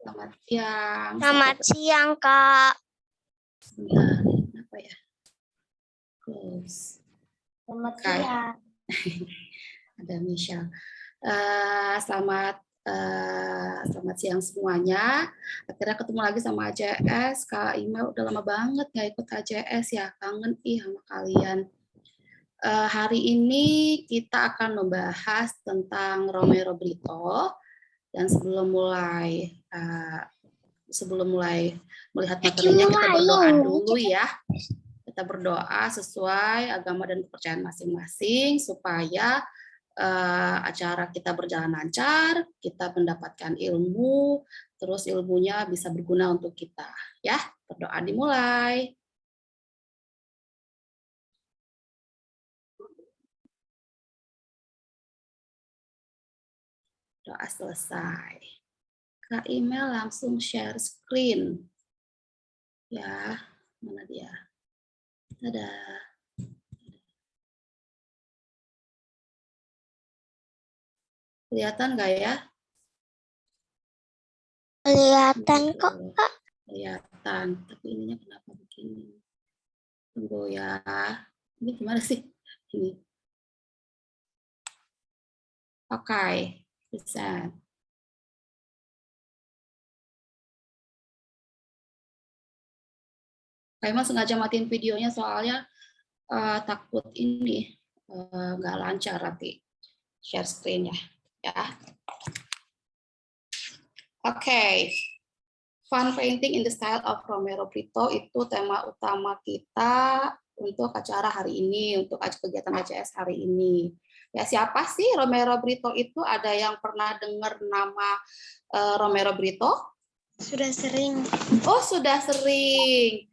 Selamat siang. Selamat siang, Kak. Sebentar, kenapa ya? Close. Selamat Okay. siang. Ada Michelle. Selamat siang semuanya. Akhirnya ketemu lagi sama AJS. Kak Ima udah lama banget nggak ikut AJS ya. Kangen sama kalian. Hari ini kita akan membahas tentang Romero Britto. Dan sebelum mulai melihat materinya, kita berdoa dulu ya. Kita berdoa sesuai agama dan kepercayaan masing-masing supaya acara kita berjalan lancar, kita mendapatkan ilmu, terus ilmunya bisa berguna untuk kita. Ya, berdoa dimulai. Doa selesai. Kak Email langsung share screen. Ya, mana dia? Dadah. Kelihatan nggak ya? Kelihatan kok, Kak. Kelihatan, tapi ininya kenapa begini? Tunggu ya. Ini gimana sih? Ini. Oke, bisa. Kayak sengaja matiin videonya soalnya takut ini nggak lancar nanti share screen-nya ya. Oke. Fun painting in the style of Romero Britto itu tema utama kita untuk acara hari ini, untuk kegiatan AJS hari ini. Ya, siapa sih Romero Britto itu? Ada yang pernah dengar nama Romero Britto? Sudah sering. Oh, sudah sering.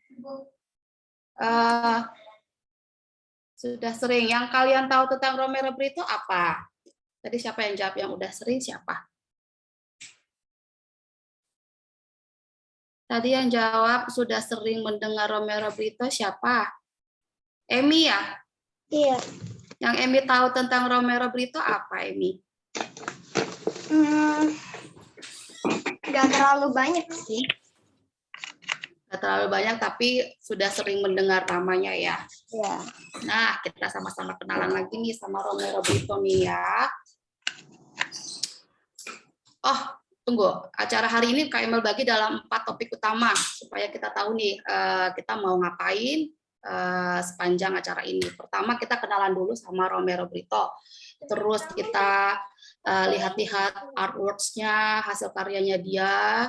Sudah sering. Yang kalian tahu tentang Romero Britto apa? Tadi siapa yang jawab yang udah sering? Siapa? Tadi yang jawab sudah sering mendengar Romero Britto siapa? Emi ya? Iya. Yang Emi tahu tentang Romero Britto apa, Emi? Nggak terlalu banyak sih. Nggak terlalu banyak, tapi sudah sering mendengar namanya ya. Iya. Nah, kita sama-sama kenalan lagi nih sama Romero Britto nih ya. Oh, tunggu. Acara hari ini Kak Emil bagi dalam 4 topik utama supaya kita tahu nih kita mau ngapain sepanjang acara ini. Pertama kita kenalan dulu sama Romero Britto. Terus kita lihat-lihat artworks-nya, hasil karyanya dia.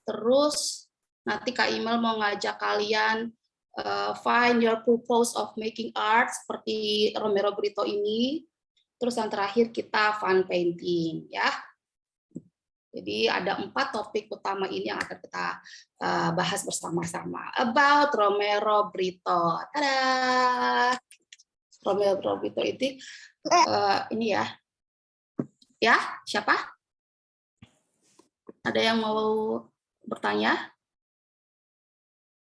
Terus nanti Kak Emil mau ngajak kalian find your purpose of making art seperti Romero Britto ini. Terus yang terakhir kita fun painting ya. Jadi ada 4 topik utama ini yang akan kita bahas bersama-sama about Romero Britto. Tada! Romero Britto itu ini ya. Ya, siapa? Ada yang mau bertanya?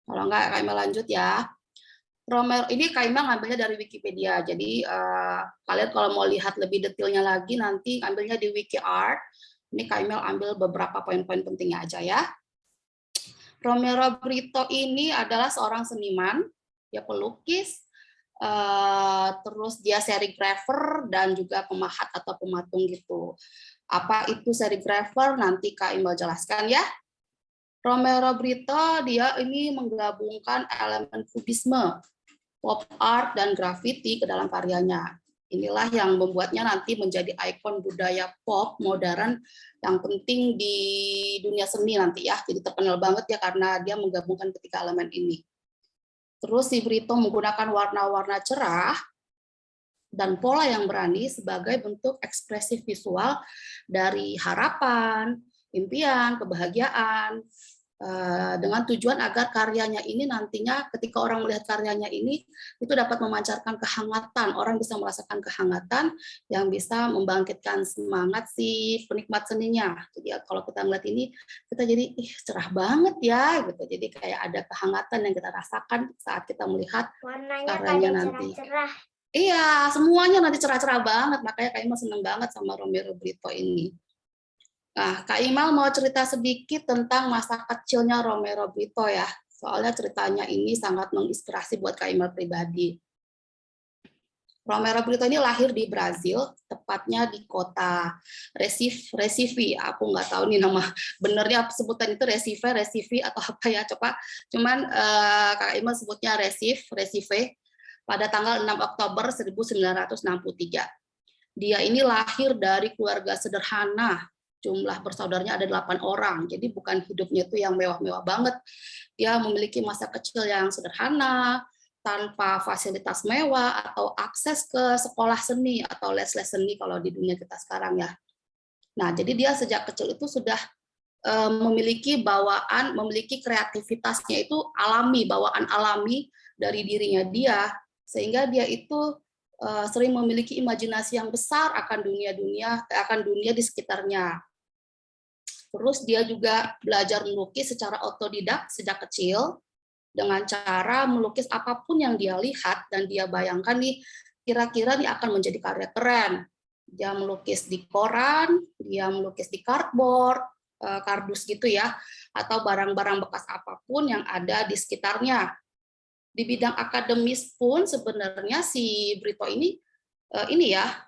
Kalau enggak, Kak Ima lanjut ya. Romero ini Kak Ima ngambilnya dari Wikipedia. Jadi kalian kalau mau lihat lebih detailnya lagi nanti ambilnya di WikiArt. Ini Kak Emil ambil beberapa poin-poin pentingnya aja ya. Romero Britto ini adalah seorang seniman, dia pelukis, terus dia serigrafer dan juga pemahat atau pematung gitu. Apa itu serigrafer? Nanti Kak Emil jelaskan ya. Romero Britto dia ini menggabungkan elemen kubisme, pop art dan graffiti ke dalam karyanya. Inilah yang membuatnya nanti menjadi ikon budaya pop modern yang penting di dunia seni nanti ya. Jadi terkenal banget ya karena dia menggabungkan ketiga elemen ini. Terus si Britto menggunakan warna-warna cerah dan pola yang berani sebagai bentuk ekspresif visual dari harapan, impian, kebahagiaan, dengan tujuan agar karyanya ini nantinya ketika orang melihat karyanya ini itu dapat memancarkan kehangatan, orang bisa merasakan kehangatan yang bisa membangkitkan semangat si penikmat seninya. Jadi kalau kita ngeliat ini kita jadi cerah banget ya gitu. Jadi kayak ada kehangatan yang kita rasakan saat kita melihat warnanya karyanya nanti. Cerah-cerah. Iya, semuanya nanti cerah-cerah banget. Makanya kayaknya seneng banget sama Romero Britto ini. Nah, Kak Imal mau cerita sedikit tentang masa kecilnya Romero Brito ya. Soalnya ceritanya ini sangat menginspirasi buat Kak Imal pribadi. Romero Brito ini lahir di Brazil, tepatnya di kota Recife. Aku nggak tahu nih nama benernya sebutan itu Recife atau apa ya, coba. Cuman Kak Imal sebutnya Recife pada tanggal 6 Oktober 1963. Dia ini lahir dari keluarga sederhana, jumlah bersaudaranya ada 8 orang, jadi bukan hidupnya itu yang mewah-mewah banget. Dia memiliki masa kecil yang sederhana, tanpa fasilitas mewah atau akses ke sekolah seni atau les-les seni kalau di dunia kita sekarang ya. Nah, jadi dia sejak kecil itu sudah memiliki kreativitasnya itu alami, bawaan alami dari dirinya dia, sehingga dia itu sering memiliki imajinasi yang besar akan dunia di sekitarnya. Terus dia juga belajar melukis secara otodidak sejak kecil dengan cara melukis apapun yang dia lihat dan dia bayangkan nih kira-kira nih akan menjadi karya keren. Dia melukis di koran, dia melukis di cardboard, kardus gitu ya, atau barang-barang bekas apapun yang ada di sekitarnya. Di bidang akademis pun sebenarnya si Brito ini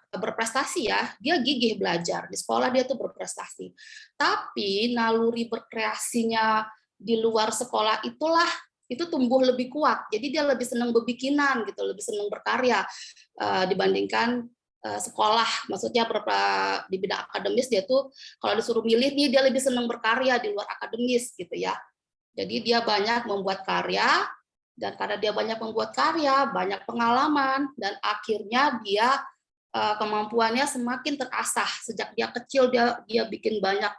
berprestasi ya, dia gigih belajar di sekolah, dia tuh berprestasi. Tapi naluri berkreasinya di luar sekolah itu tumbuh lebih kuat. Jadi dia lebih senang berbikinan gitu, lebih senang berkarya dibandingkan sekolah. Maksudnya di bidang akademis dia tuh kalau disuruh milih nih dia lebih senang berkarya di luar akademis gitu ya. Jadi dia banyak membuat karya, dan karena dia banyak membuat karya, banyak pengalaman, dan akhirnya dia kemampuannya semakin terasah. Sejak dia kecil dia bikin banyak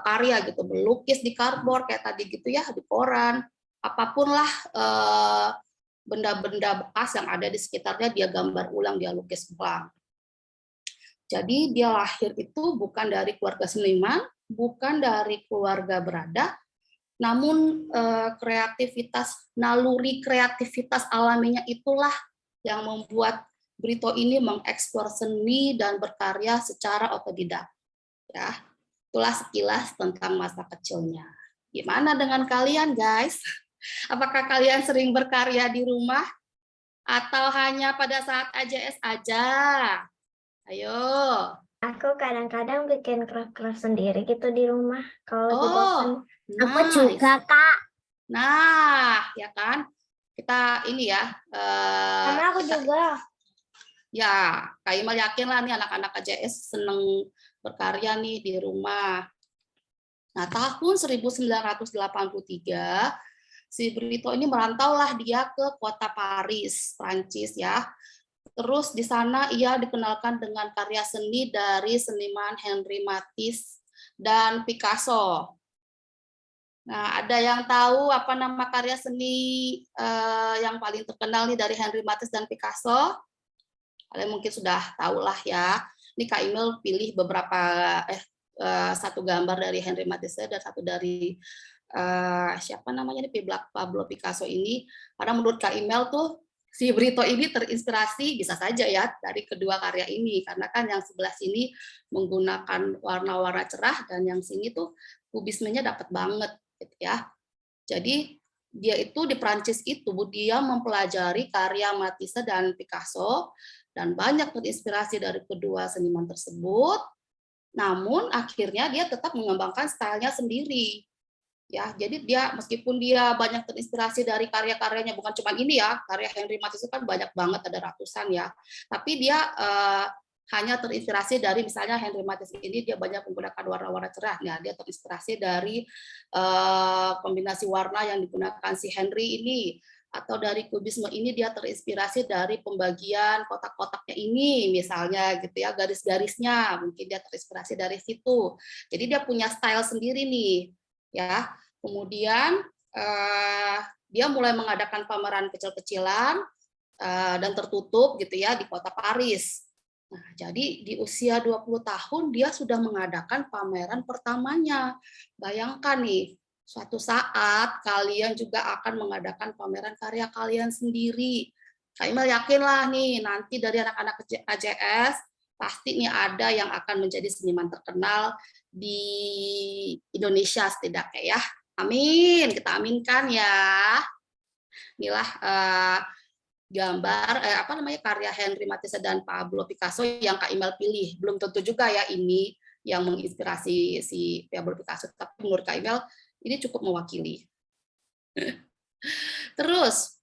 karya gitu, melukis di cardboard kayak tadi gitu ya, di koran, apapun lah benda-benda bekas yang ada di sekitarnya dia gambar ulang, dia lukis ulang. Jadi dia lahir itu bukan dari keluarga seniman, bukan dari keluarga berada, namun naluri kreativitas alaminya itulah yang membuat Brito ini mengeksplor seni dan berkarya secara otodidak. Ya, itulah sekilas tentang masa kecilnya. Gimana dengan kalian, guys? Apakah kalian sering berkarya di rumah atau hanya pada saat AJS aja? Ayo. Aku kadang-kadang bikin craft-craft sendiri gitu di rumah kalau lagi bosan. Aku nice. juga, Kak. Nah, ya kan? Kita ini ya. Karena aku juga. Ya, Kak Imal yakin lah nih anak-anak AJS seneng berkarya nih di rumah. Nah, tahun 1983, si Brito ini merantaulah dia ke kota Paris, Prancis ya. Terus di sana ia dikenalkan dengan karya seni dari seniman Henri Matisse dan Picasso. Nah, ada yang tahu apa nama karya seni yang paling terkenal nih dari Henri Matisse dan Picasso? Kalian mungkin sudah tahu lah ya. Ini Kak Imel pilih beberapa satu gambar dari Henri Matisse dan satu dari siapa namanya nih Pablo Picasso ini. Karena menurut Kak Imel tuh si Brito ini terinspirasi bisa saja ya dari kedua karya ini, karena kan yang sebelah sini menggunakan warna-warna cerah dan yang sini tuh kubismenya dapat banget gitu ya. Jadi dia itu di Prancis itu dia mempelajari karya Matisse dan Picasso dan banyak terinspirasi dari kedua seniman tersebut. Namun akhirnya dia tetap mengembangkan stylenya sendiri. Ya, jadi dia meskipun dia banyak terinspirasi dari karya-karyanya, bukan cuma ini ya, karya Henri Matisse kan banyak banget, ada ratusan ya. Tapi dia hanya terinspirasi dari misalnya Henri Matisse ini dia banyak menggunakan warna-warna cerah. Nah, dia terinspirasi dari kombinasi warna yang digunakan si Henri ini, atau dari kubisme ini dia terinspirasi dari pembagian kotak-kotaknya ini misalnya gitu ya, garis-garisnya mungkin dia terinspirasi dari situ. Jadi dia punya style sendiri nih ya. Kemudian dia mulai mengadakan pameran kecil-kecilan dan tertutup gitu ya di kota Paris. Nah, jadi di usia 20 tahun dia sudah mengadakan pameran pertamanya. Bayangkan nih, suatu saat kalian juga akan mengadakan pameran karya kalian sendiri. Kak Imel yakin lah nih nanti dari anak-anak AJS pasti nih ada yang akan menjadi seniman terkenal di Indonesia setidaknya ya. Amin, kita aminkan ya. Inilah gambar apa namanya karya Henry Matisse dan Pablo Picasso yang Kak Imel pilih. Belum tentu juga ya ini yang menginspirasi si Pablo Picasso, tapi menurut Kak Imel ini cukup mewakili. Terus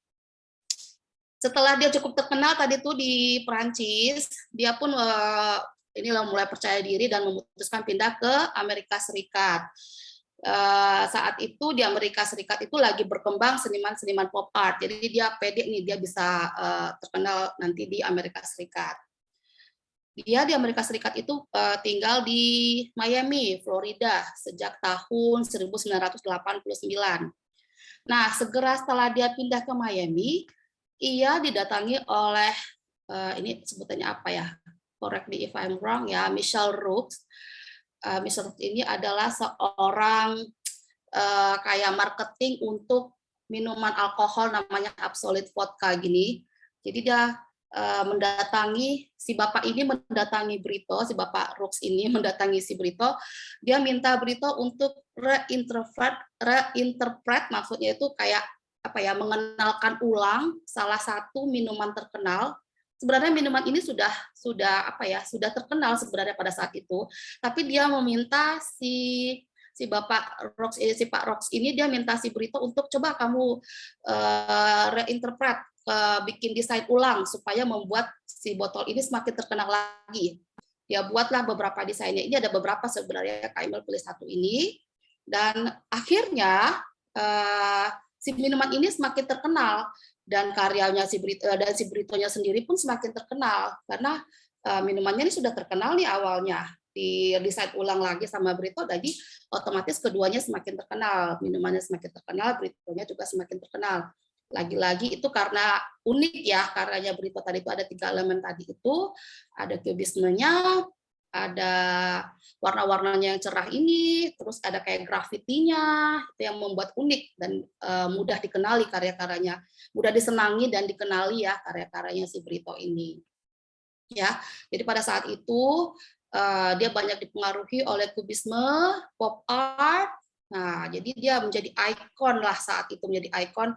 setelah dia cukup terkenal tadi tuh di Perancis, dia pun inilah mulai percaya diri dan memutuskan pindah ke Amerika Serikat. Saat itu di Amerika Serikat itu lagi berkembang seniman-seniman pop art, jadi dia pede nih dia bisa terkenal nanti di Amerika Serikat. Dia di Amerika Serikat itu tinggal di Miami, Florida sejak tahun 1989. Nah, segera setelah dia pindah ke Miami, ia didatangi oleh ini sebutannya apa ya? Correct me if I'm wrong ya, Michelle Rooks. Michelle Rooks ini adalah seorang kayak marketing untuk minuman alkohol namanya Absolut Vodka gini. Jadi dia mendatangi si bapak ini mendatangi Brito, si bapak Rooks ini mendatangi si Brito, dia minta Brito untuk reinterpret maksudnya itu kayak apa ya, mengenalkan ulang salah satu minuman terkenal. Sebenarnya minuman ini sudah apa ya, sudah terkenal sebenarnya pada saat itu, tapi dia meminta si Bapak Rooks ini, si Pak Rooks ini dia minta si Brito untuk coba kamu reinterpret, bikin desain ulang supaya membuat si botol ini semakin terkenal lagi. Dia buatlah beberapa desainnya. Ini ada beberapa sebenarnya, Kak Emil pilih satu ini, dan akhirnya si minuman ini semakin terkenal dan karyanya si Brito dan si Britonya sendiri pun semakin terkenal karena minumannya ini sudah terkenal nih awalnya, di desain ulang lagi sama Brito, jadi otomatis keduanya semakin terkenal, minumannya semakin terkenal, Britonya juga semakin terkenal. Lagi-lagi itu karena unik ya karyanya Brito tadi itu ada 3 elemen tadi itu, ada kubismenya, ada warna-warnanya yang cerah ini, terus ada kayak grafitinya, itu yang membuat unik dan mudah dikenali karya-karyanya, mudah disenangi dan dikenali ya karya-karyanya si Brito ini. Ya, jadi pada saat itu dia banyak dipengaruhi oleh kubisme, pop art. Nah, jadi dia menjadi ikon lah saat itu, menjadi ikon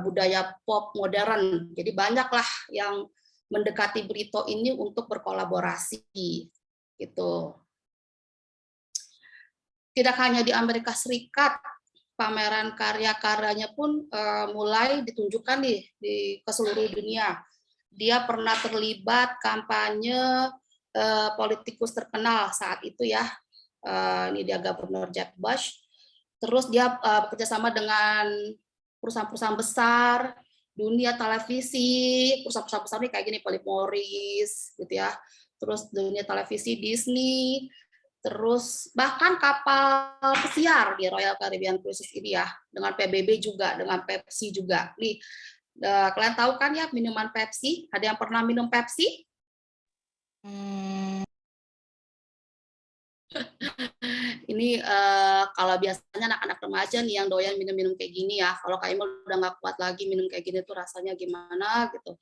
budaya pop modern. Jadi banyaklah yang mendekati Brito ini untuk berkolaborasi gitu. Tidak hanya di Amerika Serikat, pameran karya-karyanya pun mulai ditunjukkan ke seluruh dunia. Dia pernah terlibat kampanye politikus terkenal saat itu ya. Ini dia Gubernur Jeb Bush. Terus dia bekerja sama dengan perusahaan-perusahaan besar, dunia televisi, perusahaan-perusahaan besar ini kayak gini, Philip Morris gitu ya. Terus dunia televisi Disney, terus bahkan kapal pesiar di Royal Caribbean Cruises ini ya, dengan PBB juga, dengan Pepsi juga. Nih, kalian tahu kan ya minuman Pepsi? Ada yang pernah minum Pepsi? Ini kalau biasanya anak-anak remaja nih yang doyan minum-minum kayak gini ya. Kalau Kak Imel udah nggak kuat lagi minum kayak gini tuh rasanya gimana gitu.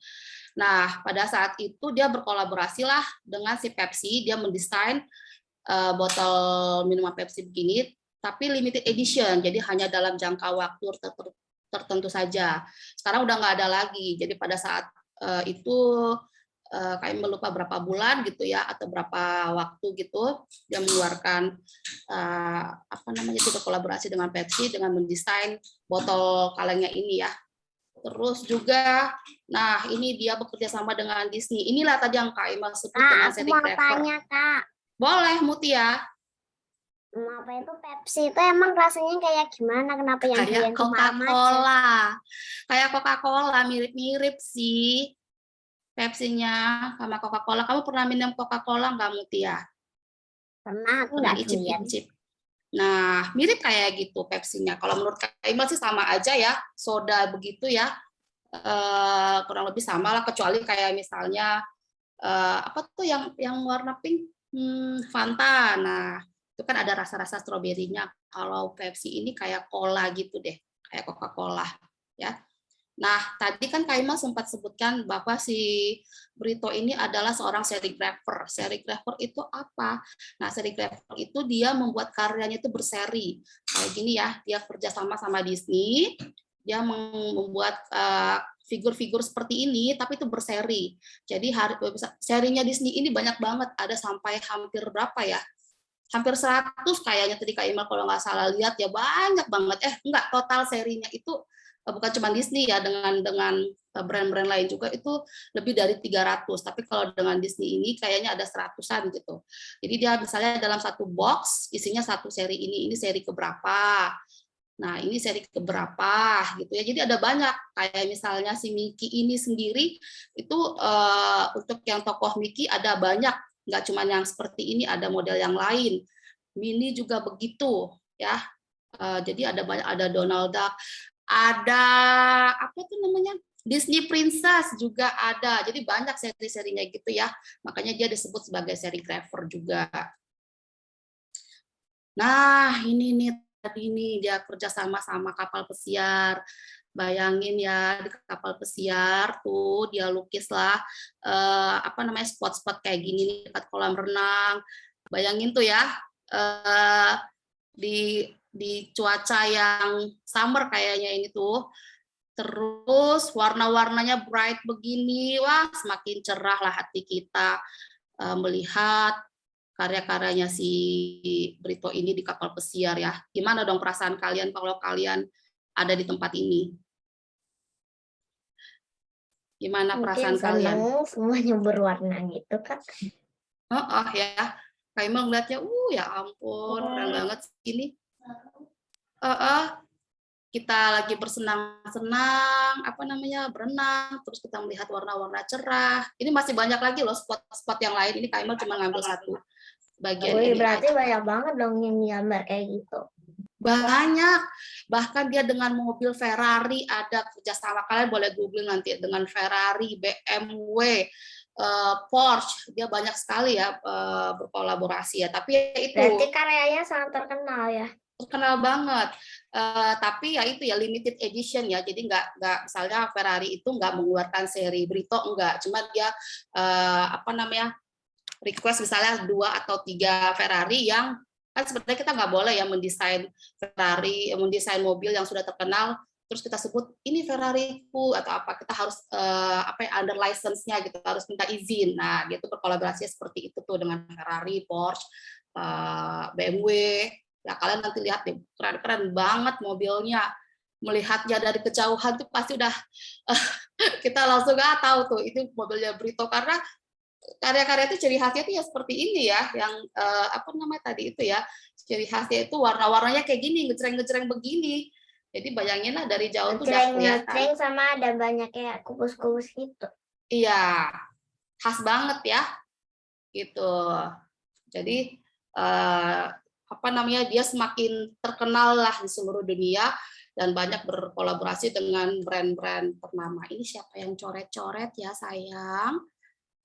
Nah, pada saat itu dia berkolaborasi lah dengan si Pepsi. Dia mendesain botol minuman Pepsi begini, tapi limited edition. Jadi hanya dalam jangka waktu tertentu saja. Sekarang udah nggak ada lagi. Jadi pada saat itu kayak lupa berapa bulan gitu ya atau berapa waktu gitu dia mengeluarkan apa namanya itu berkolaborasi dengan Pepsi dengan mendesain botol kalengnya ini ya. Terus juga nah ini dia bekerja sama dengan Disney. Inilah tadi yang Kak Ima sebut dengan seri mau Cracker. tanya, Kak. Boleh Mutia. Apa itu Pepsi itu emang rasanya kayak gimana? Kenapa yang kayak Coca-Cola? Kayak Coca-Cola mirip-mirip sih. Pepsinya sama Coca-Cola. Kamu pernah minum Coca-Cola nggak, Mutia? Pernah, aku nggak icip-icip. Nah, mirip kayak gitu Pepsinya. Kalau menurut Kak Ima sih sama aja ya, soda begitu ya. Kurang lebih sama lah, kecuali kayak misalnya apa tuh yang warna pink, Fanta. Nah, itu kan ada rasa-rasa stroberinya. Kalau Pepsi ini kayak cola gitu deh, kayak Coca-Cola ya. Nah, tadi kan Kak Ima sempat sebutkan bahwa si Brito ini adalah seorang serigrapher. Serigrapher itu apa? Nah, serigrapher itu dia membuat karyanya itu berseri. Kayak gini ya, dia kerja sama Disney, dia membuat figur-figur seperti ini, tapi itu berseri. Jadi serinya Disney ini banyak banget, ada sampai hampir berapa ya? Hampir 100 kayaknya tadi Kak Ima kalau nggak salah lihat ya, banyak banget. Enggak, total serinya itu bukan cuma Disney ya, dengan brand-brand lain juga itu lebih dari 300. Tapi kalau dengan Disney ini kayaknya ada 100-an gitu. Jadi dia misalnya dalam satu box isinya satu seri ini seri keberapa. Nah, ini seri keberapa gitu ya. Jadi ada banyak, kayak misalnya si Mickey ini sendiri itu untuk yang tokoh Mickey ada banyak, nggak cuma yang seperti ini, ada model yang lain. Minnie juga begitu ya. Jadi ada banyak, ada Donald Duck, ada apa tuh namanya? Disney Princess juga ada. Jadi banyak seri-serinya gitu ya. Makanya dia disebut sebagai serigrapher juga. Nah, ini nih tadi nih dia kerja sama kapal pesiar. Bayangin ya, di kapal pesiar tuh dia lukislah apa namanya, spot-spot kayak gini nih dekat kolam renang. Bayangin tuh ya, di cuaca yang summer kayaknya ini tuh. Terus warna-warnanya bright begini, wah semakin cerah lah hati kita melihat karya-karyanya si Brito ini di kapal pesiar ya. Gimana dong perasaan kalian kalau kalian ada di tempat ini? Gimana Mungkin perasaan kalian? seneng semuanya berwarna gitu, Kak. Oh ya, kayak mau ngeliatnya, ya ampun, keren banget ini. Kita lagi bersenang-senang, apa namanya, berenang, terus kita melihat warna-warna cerah. Ini masih banyak lagi loh spot-spot yang lain. Ini Kak Imel cuma ngambil satu bagian Wih, ini berarti aja. banyak banget dong yang gambar kayak gitu. Banyak, bahkan dia dengan mobil Ferrari ada kerjasama, kalian boleh googling nanti, dengan Ferrari, BMW, Porsche, dia banyak sekali ya berkolaborasi ya. Tapi ya itu Berarti karyanya sangat terkenal ya. terkenal banget, tapi ya itu ya limited edition ya, jadi nggak misalnya Ferrari itu nggak mengeluarkan seri Brito, enggak, cuma dia apa namanya, request misalnya 2 atau 3 Ferrari yang kan sebenarnya kita nggak boleh ya mendesain Ferrari, mendesain mobil yang sudah terkenal terus kita sebut ini Ferrariku atau apa, kita harus apa ya, under license-nya gitu, harus minta izin. Nah, dia tuh berkolaborasi seperti itu tuh dengan Ferrari, Porsche, BMW. Ya kalian nanti lihat deh, keren-keren banget mobilnya. Melihatnya dari kejauhan tuh pasti udah kita langsung tahu tuh itu mobilnya Brito, karena karya-karya itu ciri khasnya itu ya seperti ini ya, yang apa namanya tadi itu ya, ciri khasnya itu warna-warnanya kayak gini, ngejreng-ngejreng begini. Jadi bayanginlah dari jauh tuh udah kelihatan. Ngeceng sama ada banyak kayak kubus-kubus gitu. Iya, khas banget ya, gitu. Jadi apa namanya, dia semakin terkenal lah di seluruh dunia dan banyak berkolaborasi dengan brand-brand ternama. Ini siapa yang coret-coret ya sayang?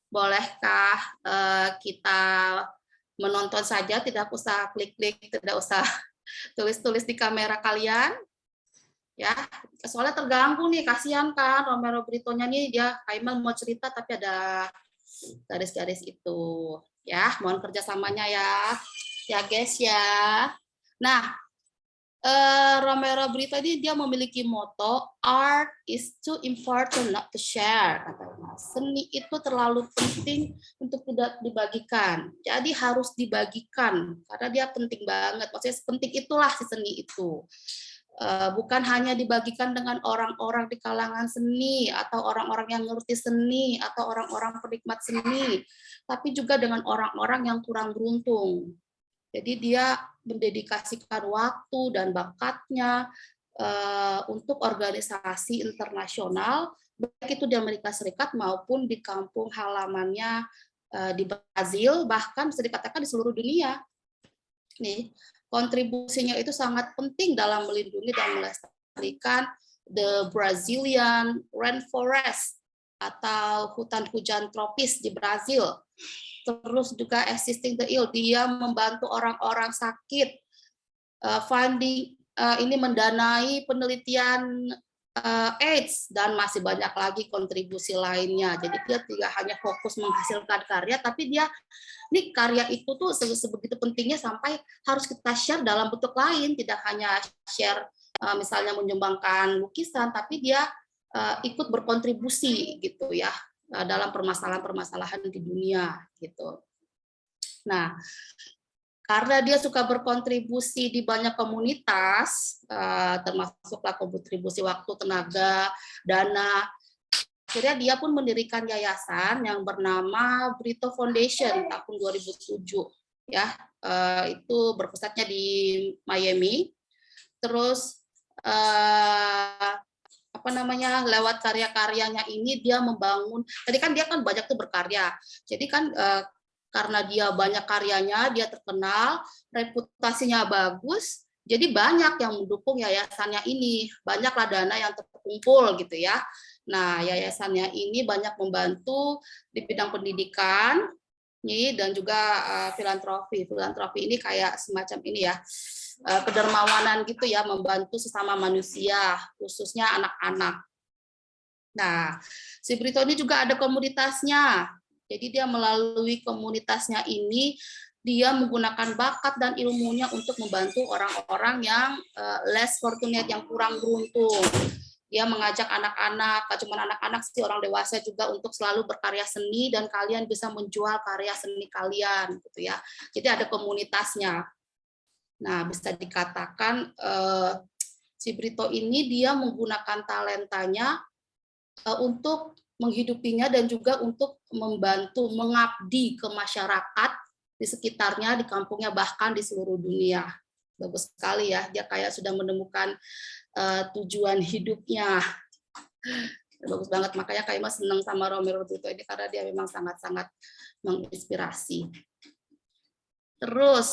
Bolehkah kita menonton saja, tidak usah klik-klik, tidak usah tulis-tulis di kamera kalian, ya. Soalnya terganggu nih, kasihan kan Romero Britonya nih, dia Kaimal mau cerita tapi ada garis-garis itu, ya. Mohon kerjasamanya ya guys ya. Nah, Romero Brito ini dia memiliki moto art is too important not to share, katanya. Seni itu terlalu penting untuk tidak dibagikan, jadi harus dibagikan karena dia penting banget, maksudnya penting itulah si seni itu. Bukan hanya dibagikan dengan orang-orang di kalangan seni atau orang-orang yang ngerti seni atau orang-orang penikmat seni, tapi juga dengan orang-orang yang kurang beruntung. Jadi dia mendedikasikan waktu dan bakatnya untuk organisasi internasional, baik itu di Amerika Serikat maupun di kampung halamannya di Brazil, bahkan bisa dikatakan di seluruh dunia. Nih, kontribusinya itu sangat penting dalam melindungi dan melestarikan the Brazilian rainforest atau hutan hujan tropis di Brazil. Terus juga assisting the ill, dia membantu orang-orang sakit, funding ini mendanai penelitian AIDS, dan masih banyak lagi kontribusi lainnya. Jadi dia tidak hanya fokus menghasilkan karya, tapi dia ini karya itu tuh sebegitu pentingnya sampai harus kita share dalam bentuk lain, tidak hanya share misalnya menyumbangkan lukisan, tapi dia ikut berkontribusi gitu ya dalam permasalahan-permasalahan di dunia gitu. Nah, karena dia suka berkontribusi di banyak komunitas, termasuklah kontribusi waktu, tenaga, dana, akhirnya dia pun mendirikan yayasan yang bernama Brito Foundation tahun 2007. Ya, itu berpusatnya di Miami. Terus lewat karya-karyanya ini dia membangun. Tadi kan dia kan banyak tuh berkarya. Jadi kan karena dia banyak karyanya, dia terkenal, reputasinya bagus, jadi banyak yang mendukung yayasannya ini, banyaklah dana yang terkumpul gitu ya. Nah, yayasannya ini banyak membantu di bidang pendidikan nih dan juga filantropi. Filantropi ini kayak semacam ini ya, kedermawanan gitu ya, membantu sesama manusia, khususnya anak-anak. Nah, si Brito ini juga ada komunitasnya. Jadi dia melalui komunitasnya ini, dia menggunakan bakat dan ilmunya untuk membantu orang-orang yang less fortunate, yang kurang beruntung. Dia mengajak anak-anak, cuma anak-anak sih, orang dewasa juga untuk selalu berkarya seni dan kalian bisa menjual karya seni kalian, gitu ya. Jadi ada komunitasnya. Nah, bisa dikatakan si Brito ini dia menggunakan talentanya untuk menghidupinya dan juga untuk membantu mengabdi ke masyarakat di sekitarnya, di kampungnya, bahkan di seluruh dunia. Bagus sekali ya, dia kayak sudah menemukan tujuan hidupnya. Bagus banget, makanya Kak Ima senang sama Romero Brito ini karena dia memang sangat-sangat menginspirasi. Terus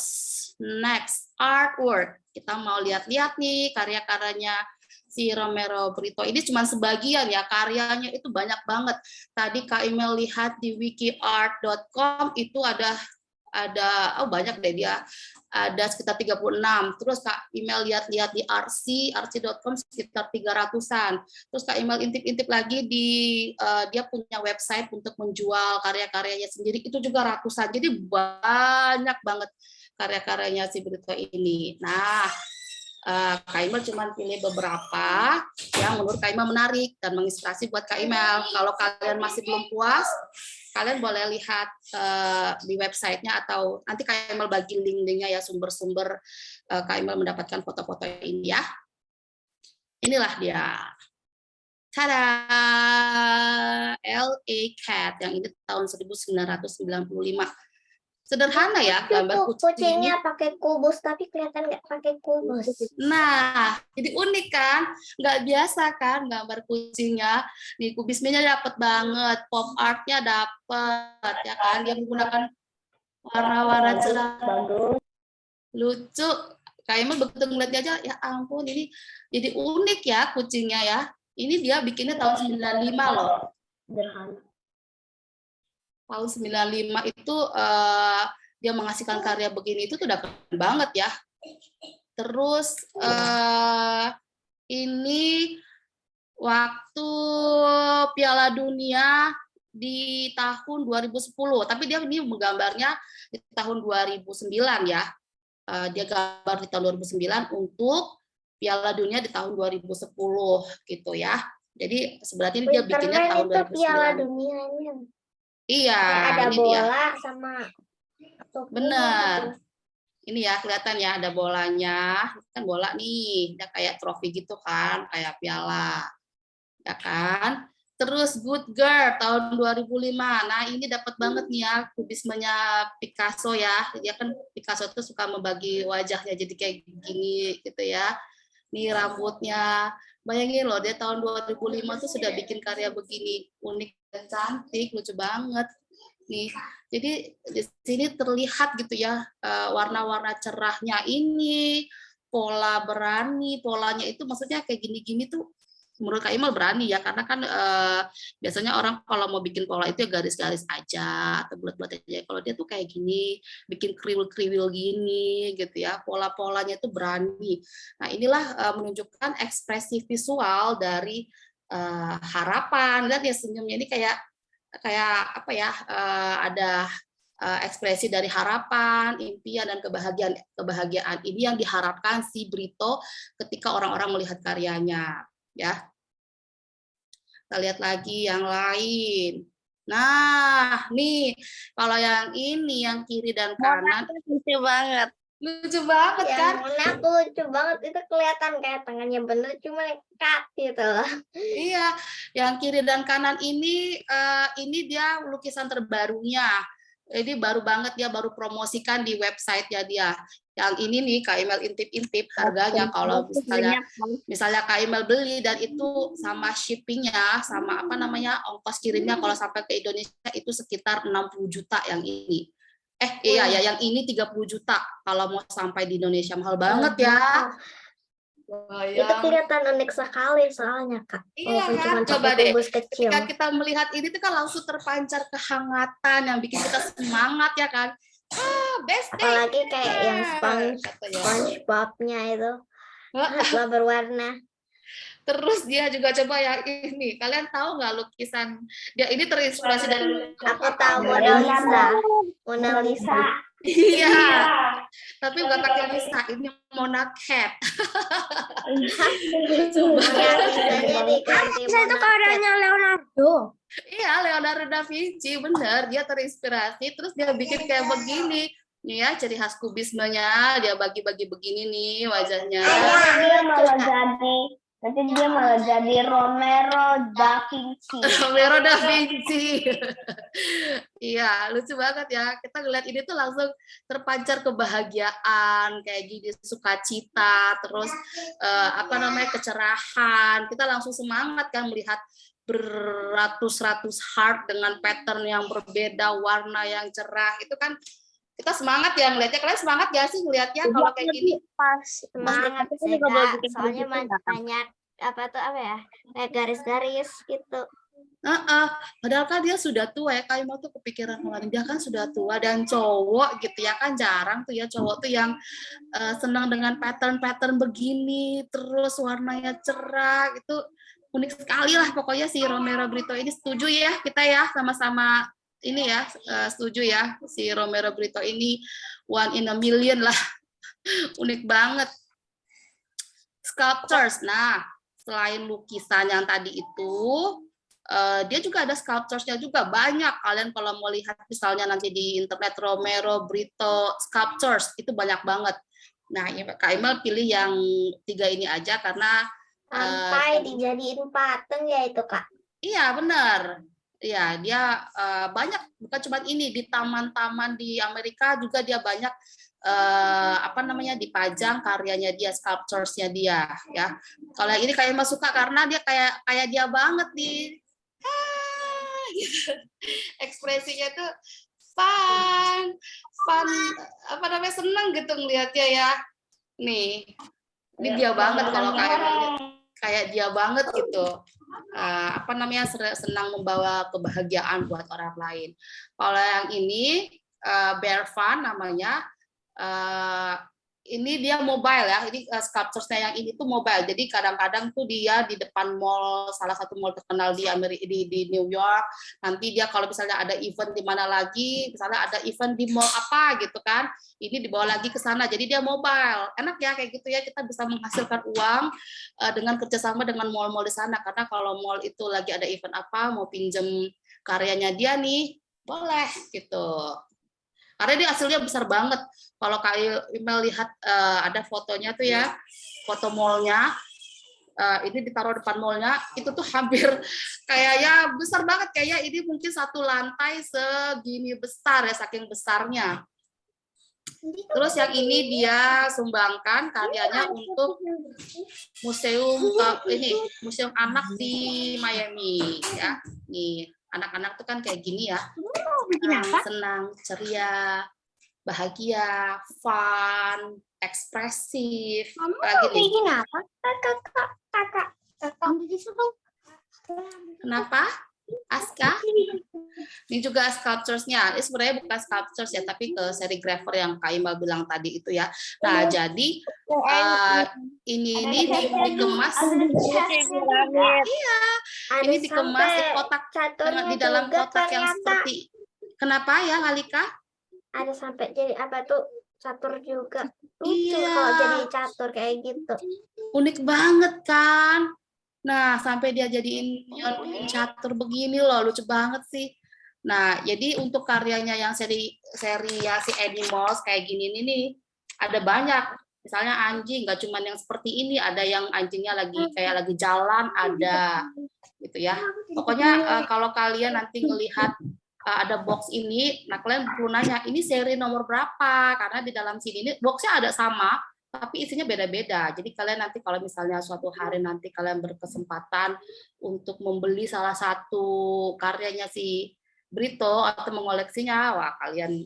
next, artwork. Kita mau lihat-lihat nih karya-karyanya si Romero Brito. Ini cuma sebagian ya, karyanya itu banyak banget. Tadi Kak Imel lihat di wikiart.com itu ada banyak deh dia. Ada sekitar 36. Terus Kak Imel lihat-lihat di artsy.com sekitar 300-an. Terus Kak Imel intip-intip lagi di dia punya website untuk menjual karya-karyanya sendiri, itu juga ratusan. Jadi banyak banget karya-karyanya si Brito ini. Nah, Kak Imel cuma pilih beberapa yang menurut Kak Imel menarik dan menginspirasi buat Kak Imel. Kalau kalian masih belum puas, kalian boleh lihat di websitenya atau nanti Kak Imel bagi link-linknya ya, sumber-sumber Kak Imel mendapatkan foto-foto ini ya. Inilah dia. Tada! L.A. Cat, yang ini tahun 1995. Sederhana ya gambar kucingnya pakai kubus tapi kelihatan nggak pakai kubus. Nah, jadi unik kan, nggak biasa kan gambar kucingnya. Nih kubismenya dapet banget, pop artnya dapet ya kan, dia menggunakan warna-warna cerah, lucu. Kayaknya begitu ngeliatnya aja, ya ampun ini jadi unik ya kucingnya ya. Ini dia bikinnya tahun 95 loh. Sederhana. Tahun 95 itu dia menghasilkan karya begini itu tuh udah keren banget ya. Terus ini waktu Piala Dunia di tahun 2010, tapi dia ini menggambarnya di tahun 2009 ya. Dia gambar di tahun 2009 untuk Piala Dunia di tahun 2010 gitu ya. Jadi sebenarnya dia bikinnya tahun 2009. Piala Dunianya. Iya, ada ini bola dia. sama benar. Ini ya kelihatan ya ada bolanya, kan bola nih, dia kayak trofi gitu kan, kayak piala, ya kan. Terus Good Girl tahun 2005. Nah ini dapat banget nih ya kubismenya Picasso ya. Dia kan Picasso tuh suka membagi wajahnya jadi kayak gini gitu ya. Nih rambutnya. Bayangin loh, dia tahun 2005 tuh sudah bikin karya begini, unik dan cantik, lucu banget. Nih, jadi di sini terlihat gitu ya warna-warna cerahnya ini, pola berani, polanya itu maksudnya kayak gini-gini tuh menurut Kak Imel berani ya, karena kan biasanya orang kalau mau bikin pola itu ya garis-garis aja atau bulat-bulat aja. Kalau dia tuh kayak gini, bikin kriwil-kriwil gini gitu ya, pola-polanya itu berani. Nah inilah menunjukkan ekspresi visual dari harapan. Lihat ya senyumnya ini kayak apa ya, ada ekspresi dari harapan, impian dan kebahagiaan ini yang diharapkan si Brito ketika orang-orang melihat karyanya. Ya, kita lihat lagi yang lain. Nah, nih kalau yang ini yang kiri dan kanan lucu banget. lucu banget kan? Yang Mona lucu banget, itu kelihatan kayak tangannya bener cuma cut gitu loh. Iya, yang kiri dan kanan ini dia lukisan terbarunya. Ini baru banget, dia baru promosikan di website-nya dia. Yang ini nih Kak Imel intip-intip harganya, kalau misalnya Kak Imel beli dan itu sama shippingnya, sama apa namanya ongkos kirimnya kalau sampai ke Indonesia itu sekitar 60 juta yang ini. Iya ya, yang ini 30 juta kalau mau sampai di Indonesia, mahal banget ya. Itu kelihatan unik sekali soalnya Kak. Iya kan, coba deh. Ketika kita melihat ini tuh kan langsung terpancar kehangatan yang bikin kita semangat ya kan. Best day. Apalagi kayak yang SpongeBob-nya itu berwarna. Terus dia juga coba yang ini. Kalian tahu nggak lukisan? Dia ini terinspirasi dari. Aku tahu Mona Lisa. Iya. Tapi bukan pakai Lisa, ini Mona Cat. Itu karyanya Leonardo. Iya, Leonardo da Vinci, bener. Dia terinspirasi, terus dia bikin kayak begini. Nih ya, ciri khas kubismenya, dia bagi-bagi begini nih wajahnya. Nanti dia malah jadi Romero da Vinci. Romero da Vinci. Iya, lucu banget ya. Kita ngeliat ini tuh langsung terpancar kebahagiaan, kayak gini, sukacita, terus kecerahan. Kita langsung semangat kan melihat beratus-ratus heart dengan pattern yang berbeda, warna yang cerah. Itu kan kita semangat ya ngeliatnya. Kalian semangat gak sih ngeliatnya kalau kayak gini? Semangat sih Kak, soalnya banyak kayak garis-garis gitu. Padahal kan dia sudah tua ya, Kak Imel tuh kepikiran kemarin, dia kan sudah tua dan cowok gitu ya kan, jarang tuh ya cowok tuh yang senang dengan pattern-pattern begini, terus warnanya cerah, itu unik sekali lah pokoknya si Romero Brito ini. Setuju ya kita ya, sama-sama ini ya, setuju ya, si Romero Brito ini one in a million lah. Unik banget. Sculptures, nah selain lukisan yang tadi itu, dia juga ada sculptures-nya juga banyak. Kalian kalau mau lihat misalnya nanti di internet Romero Brito sculptures itu banyak banget. Nah, Kak Imel pilih yang 3 ini aja karena sampai dijadiin patung ya itu Kak. Iya benar. Iya, dia banyak, bukan cuma ini, di taman-taman di Amerika juga dia banyak dipajang karyanya dia, sculptures-nya dia ya. Kalau yang ini kayak Mas suka karena dia kayak dia banget nih. Ekspresinya tuh fun, senang gitu ngelihatnya ya. Nih, ini dia banget kalau kayak dia banget gitu. Senang membawa kebahagiaan buat orang lain. Kalau yang ini Bear Fun namanya, ini dia mobile ya. Ini sculptures-nya yang ini tuh mobile. Jadi kadang-kadang tuh dia di depan mall, salah satu mall terkenal di New York. Nanti dia kalau misalnya ada event di mana lagi, misalnya ada event di mall apa gitu kan, ini dibawa lagi ke sana. Jadi dia mobile. Enak ya kayak gitu ya, kita bisa menghasilkan uang dengan kerjasama dengan mall-mall di sana. Karena kalau mall itu lagi ada event apa, mau pinjem karyanya dia nih, boleh gitu. Karena dia hasilnya besar banget. Kalau Kak Imel lihat ada fotonya tuh ya, foto mallnya, ini ditaruh depan mallnya, itu tuh hampir kayaknya besar banget, kayaknya ini mungkin satu lantai segini besar ya, saking besarnya. Terus yang ini dia sumbangkan karyanya untuk museum anak di Miami ya. Nih, anak-anak tuh kan kayak gini ya. Senang, ceria, bahagia, fun, ekspresif. Kamu bikin apa? Kakak. Kenapa? Aska? Ini juga sculptures-nya. Ini sebenarnya bukan sculptures ya, tapi ke serigrafer yang Kak Imal bilang tadi itu ya. Nah, jadi ini dikemas. Iya, ini dikemas di kotak di dalam kotak yang seperti. Kenapa ya, Alika? Ada sampai jadi apa tuh? Catur juga. Iya. Kalau jadi catur kayak gitu. Unik banget kan? Nah, sampai dia jadiin catur begini loh, lucu banget sih. Nah, jadi untuk karyanya yang seri si animals kayak gini nih, ada banyak. Misalnya anjing, nggak cuma yang seperti ini, ada yang anjingnya kayak lagi jalan, ada gitu ya. Pokoknya kalau kalian nanti ngelihat ada box ini, nah kalian perlu nanya, ini seri nomor berapa? Karena di dalam sini ini boxnya ada sama, tapi isinya beda-beda. Jadi kalian nanti kalau misalnya suatu hari nanti kalian berkesempatan untuk membeli salah satu karyanya si Brito atau mengoleksinya, wah kalian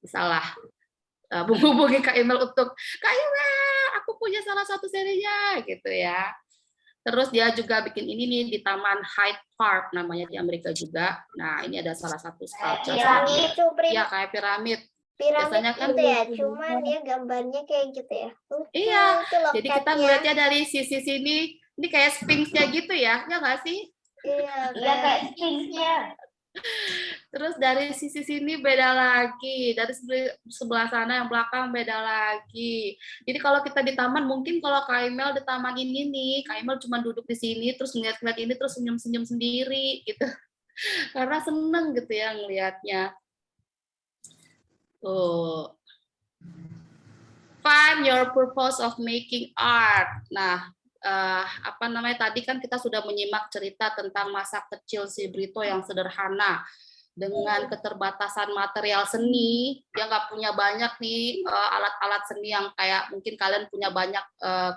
bisalah menghubungi Kak Emel untuk Kak Emel, aku punya salah satu serinya gitu ya. Terus dia juga bikin ini nih di Taman Hyde Park namanya di Amerika juga. Nah ini ada salah satu sculpture. Iya kayak piramid. Biasanya kan gitu ya, cuman ya gambarnya kayak gitu ya. Iya, jadi kita melihatnya dari sisi sini, ini kayak sphinx-nya gitu ya nggak sih? Iya kayak sphinx-nya. Terus dari sisi sini beda lagi, dari sebelah sana yang belakang beda lagi. Jadi kalau kita di taman, mungkin kalau Kak Emel di taman ini nih, Kak Emel cuma duduk di sini, terus ngeliat-ngeliat ini, terus senyum-senyum sendiri gitu. Karena seneng gitu ya ngelihatnya. Tuh. Find your purpose of making art. Nah, apa namanya tadi kan kita sudah menyimak cerita tentang masa kecil si Brito yang sederhana dengan keterbatasan material seni. Dia nggak punya banyak nih alat-alat seni yang kayak mungkin kalian punya banyak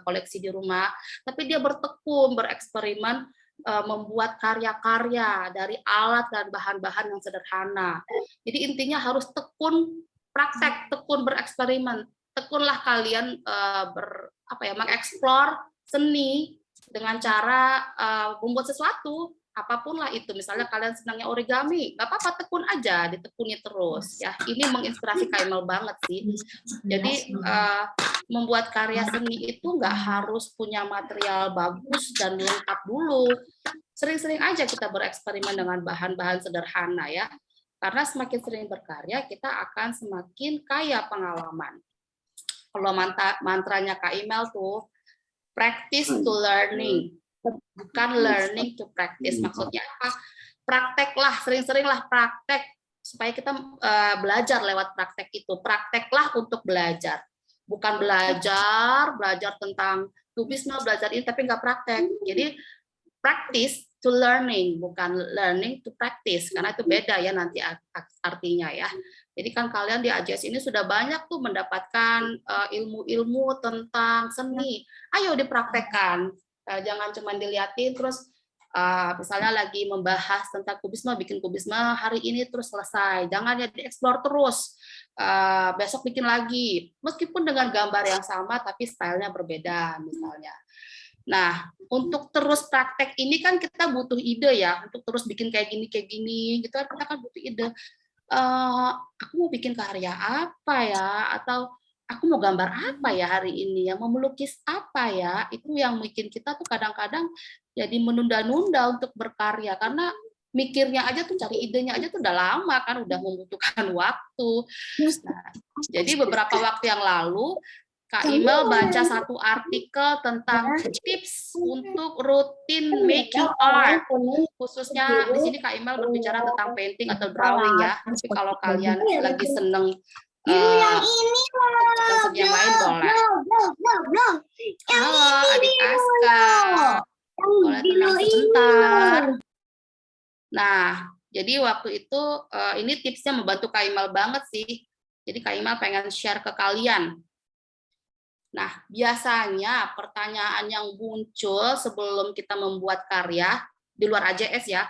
koleksi di rumah, tapi dia bertekun, bereksperimen, membuat karya-karya dari alat dan bahan-bahan yang sederhana. Jadi intinya harus tekun praktek, tekun bereksperimen, tekunlah kalian mengeksplor seni dengan cara membuat sesuatu apapun lah itu. Misalnya kalian senangnya origami, nggak apa-apa, tekun aja, ditekuni terus ya. Ini menginspirasi Kak Emel banget sih. Jadi membuat karya seni itu nggak harus punya material bagus dan lengkap dulu. Sering-sering aja kita bereksperimen dengan bahan-bahan sederhana ya. Karena semakin sering berkarya, kita akan semakin kaya pengalaman. Kalau mantranya Kak Emel tuh, practice to learning, bukan learning to practice. Maksudnya apa? Prakteklah, sering-seringlah praktek, supaya kita belajar lewat praktek itu. Prakteklah untuk belajar. Bukan belajar tentang kubisme, belajar ini, tapi nggak praktek. Jadi, practice to learning, bukan learning to practice, karena itu beda ya nanti artinya ya. Jadi kan kalian di AJS ini sudah banyak tuh mendapatkan ilmu-ilmu tentang seni. Ayo dipraktekkan, jangan cuma dilihatin terus misalnya lagi membahas tentang kubisme, bikin kubisme hari ini terus selesai. Jangan ya dieksplor terus. Besok bikin lagi, meskipun dengan gambar yang sama tapi stylenya berbeda misalnya. Nah, untuk terus praktek ini kan kita butuh ide ya, untuk terus bikin kayak gini gitu kan kita kan butuh ide. Aku mau bikin karya apa ya, atau aku mau gambar apa ya hari ini ya, mau melukis apa ya, itu yang bikin kita tuh kadang-kadang jadi menunda-nunda untuk berkarya karena mikirnya aja tuh, cari idenya aja tuh udah lama kan, udah membutuhkan waktu. Nah, jadi beberapa waktu yang lalu Kak Emel baca satu artikel tentang tips untuk rutin making art. Khususnya di sini Kak Emel berbicara tentang painting atau drawing ya. Tapi kalau kalian lagi seneng senang main boleh. Halo adik Aska. Boleh tenang sebentar. Nah, jadi waktu itu ini tipsnya membantu Kak Emel banget sih. Jadi Kak Emel pengen share ke kalian. Nah, biasanya pertanyaan yang muncul sebelum kita membuat karya di luar AJS ya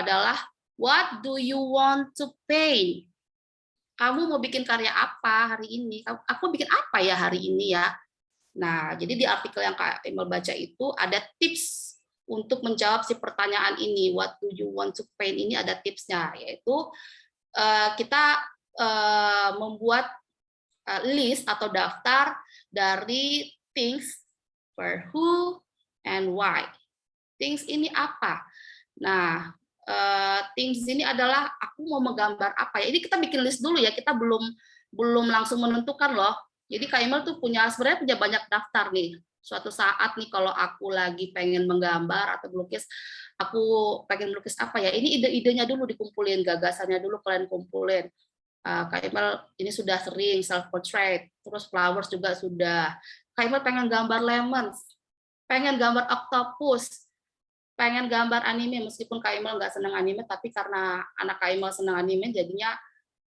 adalah what do you want to paint? Kamu mau bikin karya apa hari ini? Aku bikin apa ya hari ini ya? Nah, jadi di artikel yang Kak Emel baca itu ada tips untuk menjawab si pertanyaan ini, what do you want to paint, ini ada tipsnya, yaitu kita membuat list atau daftar dari things, for who, and why. Things ini apa? Nah, things ini adalah aku mau menggambar apa ya. Ini kita bikin list dulu ya, kita belum langsung menentukan loh. Jadi Kak Imel tuh sebenarnya punya banyak daftar nih. Suatu saat nih kalau aku lagi pengen menggambar atau melukis, aku pengen melukis apa ya, ini ide-idenya dulu dikumpulin, gagasannya dulu kalian kumpulin. Kak Imel ini sudah sering self portrait, terus flowers juga sudah. Kak Imel pengen gambar lemons, pengen gambar octopus, pengen gambar anime, meskipun Kak Imel nggak senang anime, tapi karena anak Kak Imel senang anime jadinya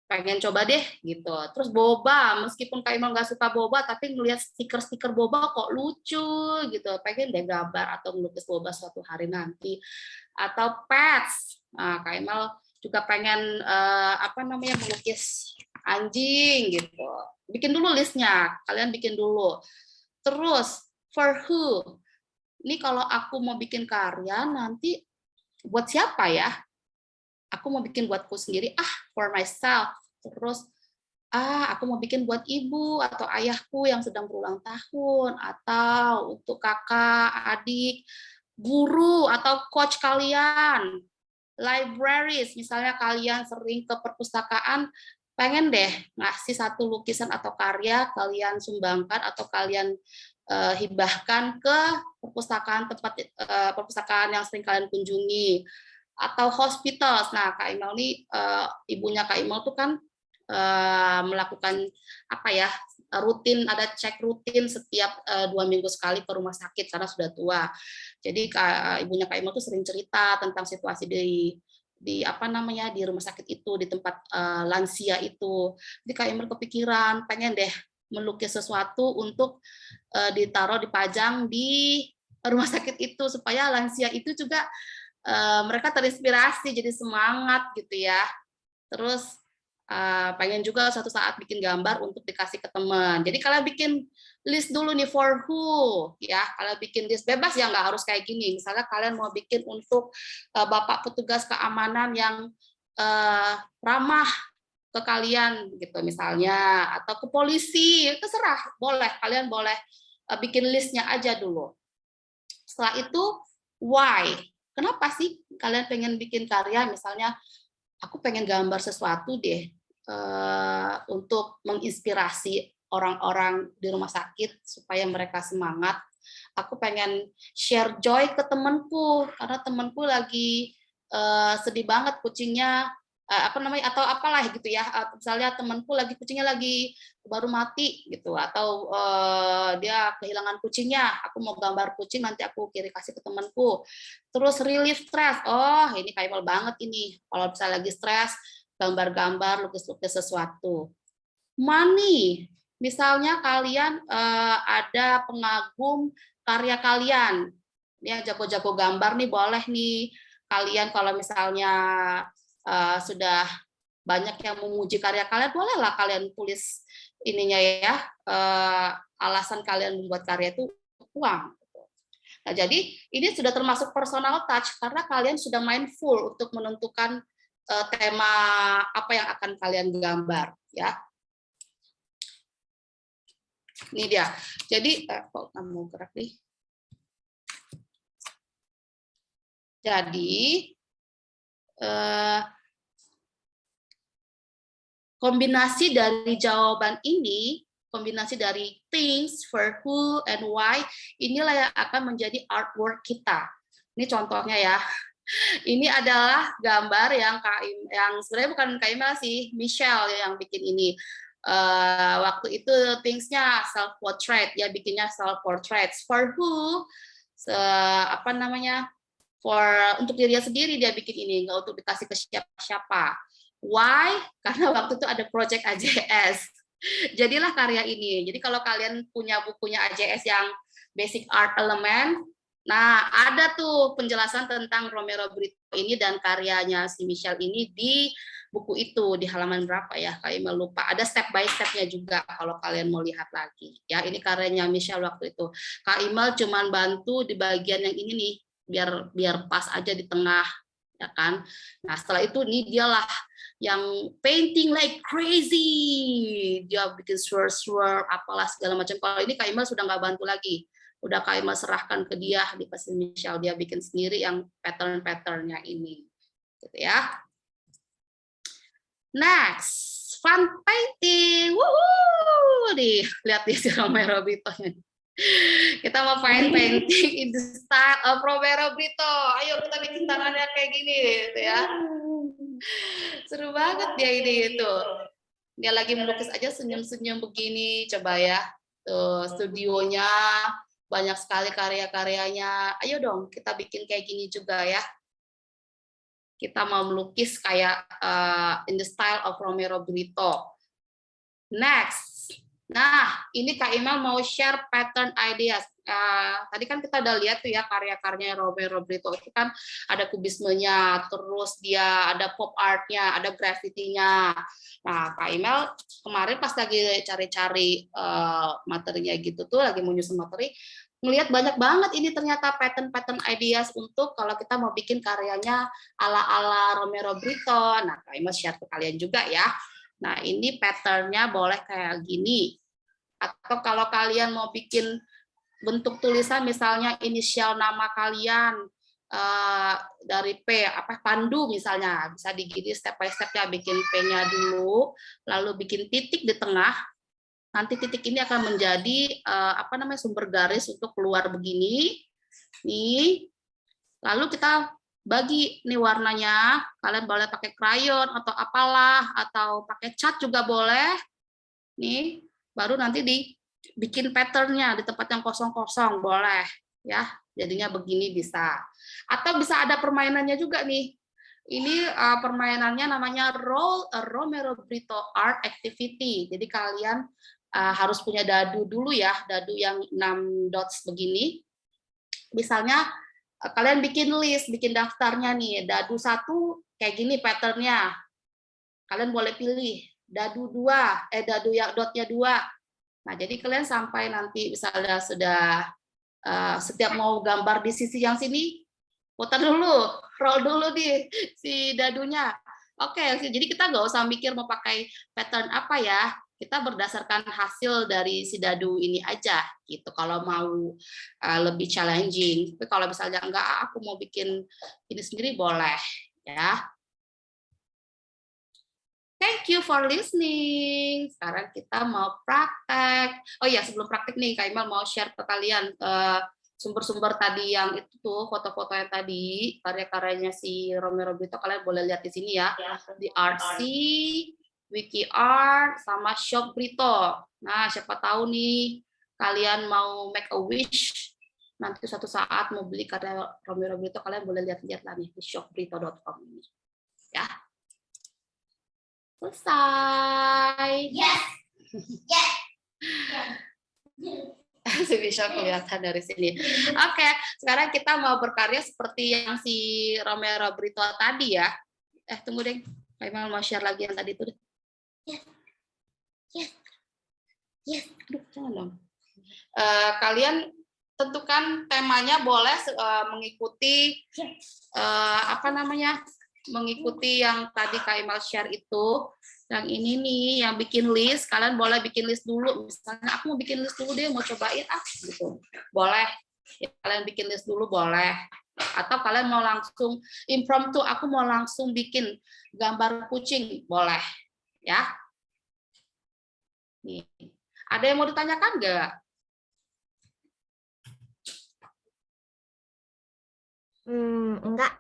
pengen coba deh gitu. Terus boba, meskipun Kak Imel nggak suka boba, tapi ngelihat stiker-stiker boba kok lucu gitu, pengen deh gambar atau melukis boba suatu hari nanti. Atau pets, nah, Kak Imel juga pengen melukis anjing gitu. Bikin dulu listnya, kalian bikin dulu. Terus for who, ini kalau aku mau bikin karya nanti buat siapa ya? Aku mau bikin buatku sendiri, for myself. Terus aku mau bikin buat ibu atau ayahku yang sedang berulang tahun, atau untuk kakak, adik, guru atau coach kalian. Libraries, misalnya kalian sering ke perpustakaan, pengen deh ngasih satu lukisan atau karya kalian sumbangkan atau kalian hibahkan ke perpustakaan yang sering kalian kunjungi, atau hospitals. Nah, Kak Imel nih, ibunya Kak Imel tuh kan melakukan rutin, ada cek rutin setiap 2 minggu sekali ke rumah sakit karena sudah tua. Jadi ibunya Kak Imel tuh sering cerita tentang situasi di rumah sakit itu, di tempat lansia itu. Jadi Kak Imel kepikiran pengen deh melukis sesuatu untuk ditaruh, dipajang di rumah sakit itu supaya lansia itu juga mereka terinspirasi, jadi semangat gitu ya. Terus pengen juga suatu saat bikin gambar untuk dikasih ke teman. Jadi kalian bikin list dulu nih for who ya. Kalian bikin list bebas ya, nggak harus kayak gini. Misalnya kalian mau bikin untuk bapak petugas keamanan yang ramah ke kalian gitu misalnya, atau ke polisi, terserah, boleh, kalian boleh bikin listnya aja dulu. Setelah itu why, kenapa sih kalian pengen bikin karya? Misalnya aku pengen gambar sesuatu deh untuk menginspirasi orang-orang di rumah sakit supaya mereka semangat. Aku pengen share joy ke temanku karena temanku lagi sedih banget, kucingnya atau apalah gitu ya. Misalnya temanku kucingnya lagi baru mati gitu, atau dia kehilangan kucingnya, aku mau gambar kucing, nanti aku kasih ke temanku. Terus relief stress, ini kayak banget ini kalau misalnya lagi stres, gambar-gambar, lukis-lukis sesuatu. Money, misalnya kalian ada pengagum karya kalian, yang jago-jago gambar nih, boleh nih kalian kalau misalnya sudah banyak yang memuji karya kalian, bolehlah kalian tulis ininya ya, alasan kalian membuat karya itu uang. Nah, jadi ini sudah termasuk personal touch karena kalian sudah mindful untuk menentukan tema apa yang akan kalian gambar ya. Ini dia. Jadi kok kamu gerak nih. Jadi kombinasi dari jawaban ini, kombinasi dari things, for who, and why, inilah yang akan menjadi artwork kita. Ini contohnya ya. Ini adalah gambar yang sebenarnya bukan Kak Imel sih, Michelle yang bikin ini. Waktu itu things-nya self portrait, ya bikinnya self portrait. For who, untuk dirinya sendiri dia bikin ini, nggak untuk dikasih ke siapa-siapa. Why? Karena waktu itu ada project AJS. Jadilah karya ini. Jadi kalau kalian punya bukunya AJS yang Basic Art Element, nah ada tuh penjelasan tentang Romero Britto ini dan karyanya si Michelle ini di buku itu, di halaman berapa ya? Kalian lupa. Ada step by step-nya juga kalau kalian mau lihat lagi. Ya, ini karyanya Michelle waktu itu. Kak Imel cuman bantu di bagian yang ini nih, biar pas aja di tengah, ya kan. Nah setelah itu nih dialah yang painting like crazy, dia bikin swirl apalah segala macam. Kalau ini Kak Imal sudah nggak bantu lagi, udah Kak Imal serahkan ke dia di pasien Michelle, dia bikin sendiri yang pattern-patternnya ini, gitu ya. Next, fun painting, woohoo, nih lihat di si Romero Brito. Kita mau painting in the style of Romero Brito. Ayo kita bikin tangannya kayak gini, gitu ya. Seru banget dia ini itu. Dia lagi melukis aja senyum-senyum begini, coba ya. Tuh, studionya banyak sekali karya-karyanya. Ayo dong kita bikin kayak gini juga ya. Kita mau melukis kayak in the style of Romero Brito. Next. Nah, ini Kak Imal mau share pattern ideas. Tadi kan kita udah lihat tuh ya karya-karyanya Romero Brito itu kan ada kubismenya, terus dia ada pop artnya, ada graffiti-nya. Nah, Kak Imal kemarin pas lagi cari-cari materinya gitu tuh, lagi mau nyusun materi, ngelihat banyak banget ini ternyata pattern ideas untuk kalau kita mau bikin karyanya ala-ala Romero Brito. Nah, Kak Imal share ke kalian juga ya. Nah, ini patternnya boleh kayak gini. Atau kalau kalian mau bikin bentuk tulisan misalnya inisial nama kalian dari P, Pandu misalnya, bisa digini step by step-nya, bikin P-nya dulu, lalu bikin titik di tengah. Nanti titik ini akan menjadi sumber garis untuk keluar begini. Nih. Lalu kita bagi nih warnanya, kalian boleh pakai krayon atau apalah, atau pakai cat juga boleh. Nih, baru nanti dibikin patternnya di tempat yang kosong-kosong boleh ya, jadinya begini bisa. Atau bisa ada permainannya juga nih. Ini permainannya namanya Romero Brito Art Activity. Jadi kalian harus punya dadu dulu ya, dadu yang 6 dots begini. Misalnya kalian bikin list, bikin daftarnya nih, dadu 1 kayak gini patternnya. Kalian boleh pilih dadu 2, dadu yang dotnya 2. Nah, jadi kalian sampai nanti misalnya sudah setiap mau gambar di sisi yang sini, putar dulu, roll dulu di si dadunya. Oke, jadi kita nggak usah mikir mau pakai pattern apa ya, kita berdasarkan hasil dari si dadu ini aja gitu. Kalau mau lebih challenging, tapi kalau misalnya enggak, aku mau bikin ini sendiri boleh ya. Thank you for listening. Sekarang kita mau praktek. Oh ya, sebelum praktek nih, Kak Imal mau share ke kalian sumber-sumber tadi yang itu tuh, foto-foto yang tadi, karya-karyanya si Romero Brito, kalian boleh lihat di sini ya. Di Artsy, WikiArt, sama Shop Brito. Nah, siapa tahu nih, kalian mau make a wish, nanti suatu saat mau beli karya Romero Brito, kalian boleh lihat-lihat lah nih di shopbrito.com ini. Ya. Selesai. Yes. Yes. Bisa kelihatan dari sini. Oke, sekarang kita mau berkarya seperti yang si Romero Brito tadi ya. Tunggu deh. Kayaknya mau share lagi yang tadi itu deh. Yes. Yes. Yes. Aduh, jangan dong. Kalian tentukan temanya, boleh mengikuti mengikuti yang tadi Kak Imal share itu. Yang ini nih, yang bikin list, kalian boleh bikin list dulu. Misalnya aku mau bikin list dulu deh, mau cobain gitu. Boleh. Ya, kalian bikin list dulu boleh. Atau kalian mau langsung impromptu, aku mau langsung bikin gambar kucing, boleh. Ya. Nih. Ada yang mau ditanyakan nggak? Enggak.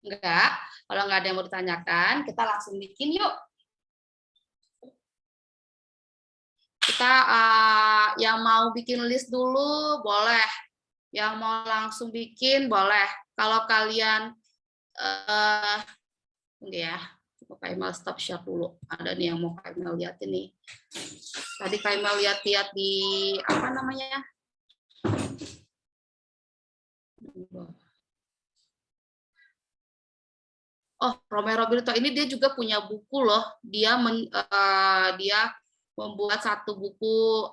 Enggak. Kalau nggak ada yang mau ditanyakan, kita langsung bikin yuk. Kita yang mau bikin list dulu boleh, yang mau langsung bikin boleh. Kalau kalian ya, Kak Imal stop share dulu. Ada nih yang mau Kak Imal lihat ini. Tadi Kak Imal lihat-lihat di apa namanya? Oh, Romero Brito ini dia juga punya buku loh. Dia membuat satu buku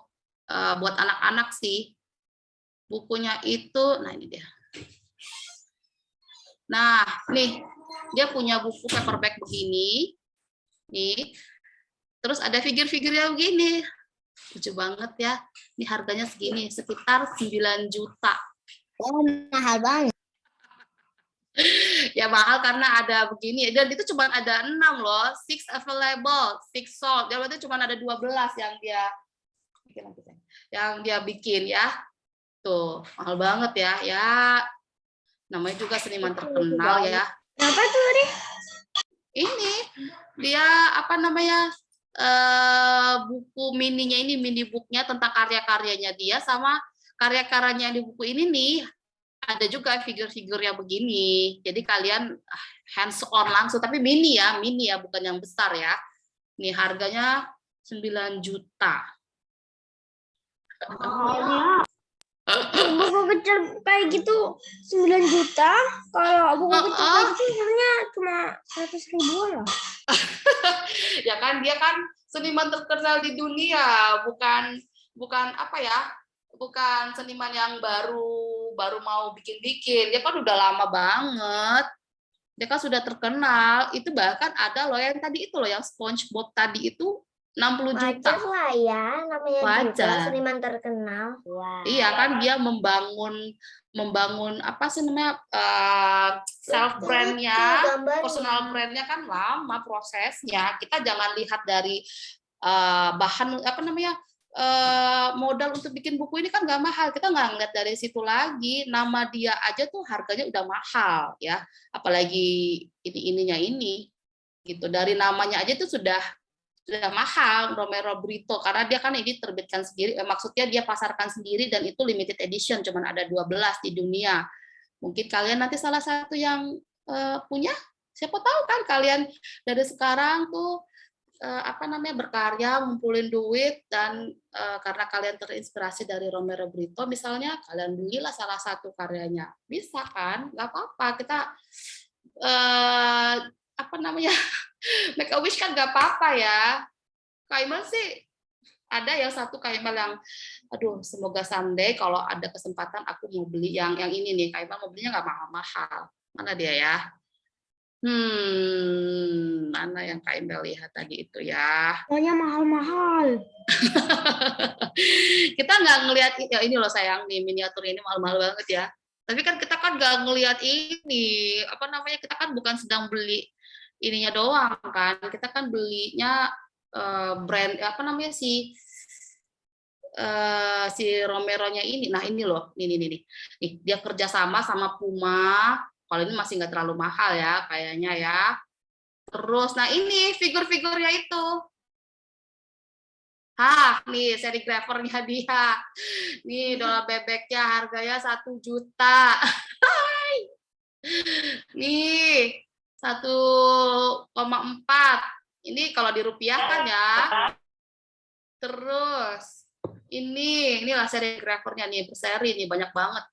buat anak-anak sih. Bukunya itu, nah ini dia. Nah, nih dia punya buku paperback begini, nih. Terus ada figur-figurnya begini, lucu banget ya. Ini harganya segini, sekitar 9 juta. Oh, mahal banget. Ya mahal karena ada begini, dan itu cuma ada 6 loh, 6 available, 6 sold. Jadi itu cuma ada 12 yang dia bikin ya. Tuh, mahal banget ya. Ya, namanya juga seniman terkenal ya. Apa tuh, Ri? Ini dia apa namanya? Buku mininya ini, mini booknya tentang karya-karyanya dia sama karya-karyanya di buku ini nih. Ada juga figur-figurnya begini. Jadi kalian hands on langsung, tapi mini ya, bukan yang besar ya. Nih harganya 9 juta. Buku kecil kayak gitu 9 juta. Kalau buku kecil kayak gitu sebenarnya cuma 100 ribuan loh. Ya kan dia kan seniman terkenal di dunia, bukan apa ya? Bukan seniman yang baru mau bikin-bikin. Dia kan udah lama banget. Dia kan sudah terkenal. Itu bahkan ada loh yang tadi itu loh, yang SpongeBob tadi itu 60 juta. Wajar lah ya, namanya juga Wajar. seniman terkenal. Wow. Iya kan dia membangun apa sih namanya self brandnya, personal brandnya kan lama prosesnya. Kita jangan lihat dari bahan apa namanya modal untuk bikin buku ini kan nggak mahal. Kita nggak ngeliat dari situ lagi. Nama dia aja tuh harganya udah mahal ya. Apalagi ininya ini gitu. Dari namanya aja tuh sudah mahal, Romero Brito, karena dia kan ini terbitkan sendiri, maksudnya dia pasarkan sendiri dan itu limited edition, cuman ada 12 di dunia. Mungkin kalian nanti salah satu yang punya, siapa tahu kan kalian dari sekarang tuh apa namanya berkarya, ngumpulin duit, dan karena kalian terinspirasi dari Romero Brito, misalnya kalian belilah salah satu karyanya, bisa kan? Nggak apa-apa, kita apa namanya make a wish kan nggak apa-apa ya. Kak Imal sih ada yang satu Kak Imal yang aduh semoga someday kalau ada kesempatan aku mau beli yang ini nih. Kak Imal mau belinya nggak mahal-mahal. Mana dia ya? Mana yang Kak Imal lihat tadi itu ya? Pokoknya mahal-mahal. Kita nggak ngelihat ya ini loh sayang nih, miniatur ini mahal-mahal banget ya. Tapi kan kita kan nggak ngelihat ini apa namanya, kita kan bukan sedang beli ininya doang kan, kita kan belinya brand apa namanya si Romero-nya ini. Nah ini loh, nih dia kerjasama sama Puma. Kalau ini masih nggak terlalu mahal ya kayaknya ya. Terus nah ini figur-figurnya itu. Nih serigrafernya dia. Nih dola bebeknya harganya 1 juta. Nih 1,4. Ini kalau dirupiahkan ya. Terus inilah serigrafernya nih, berseri nih, banyak banget.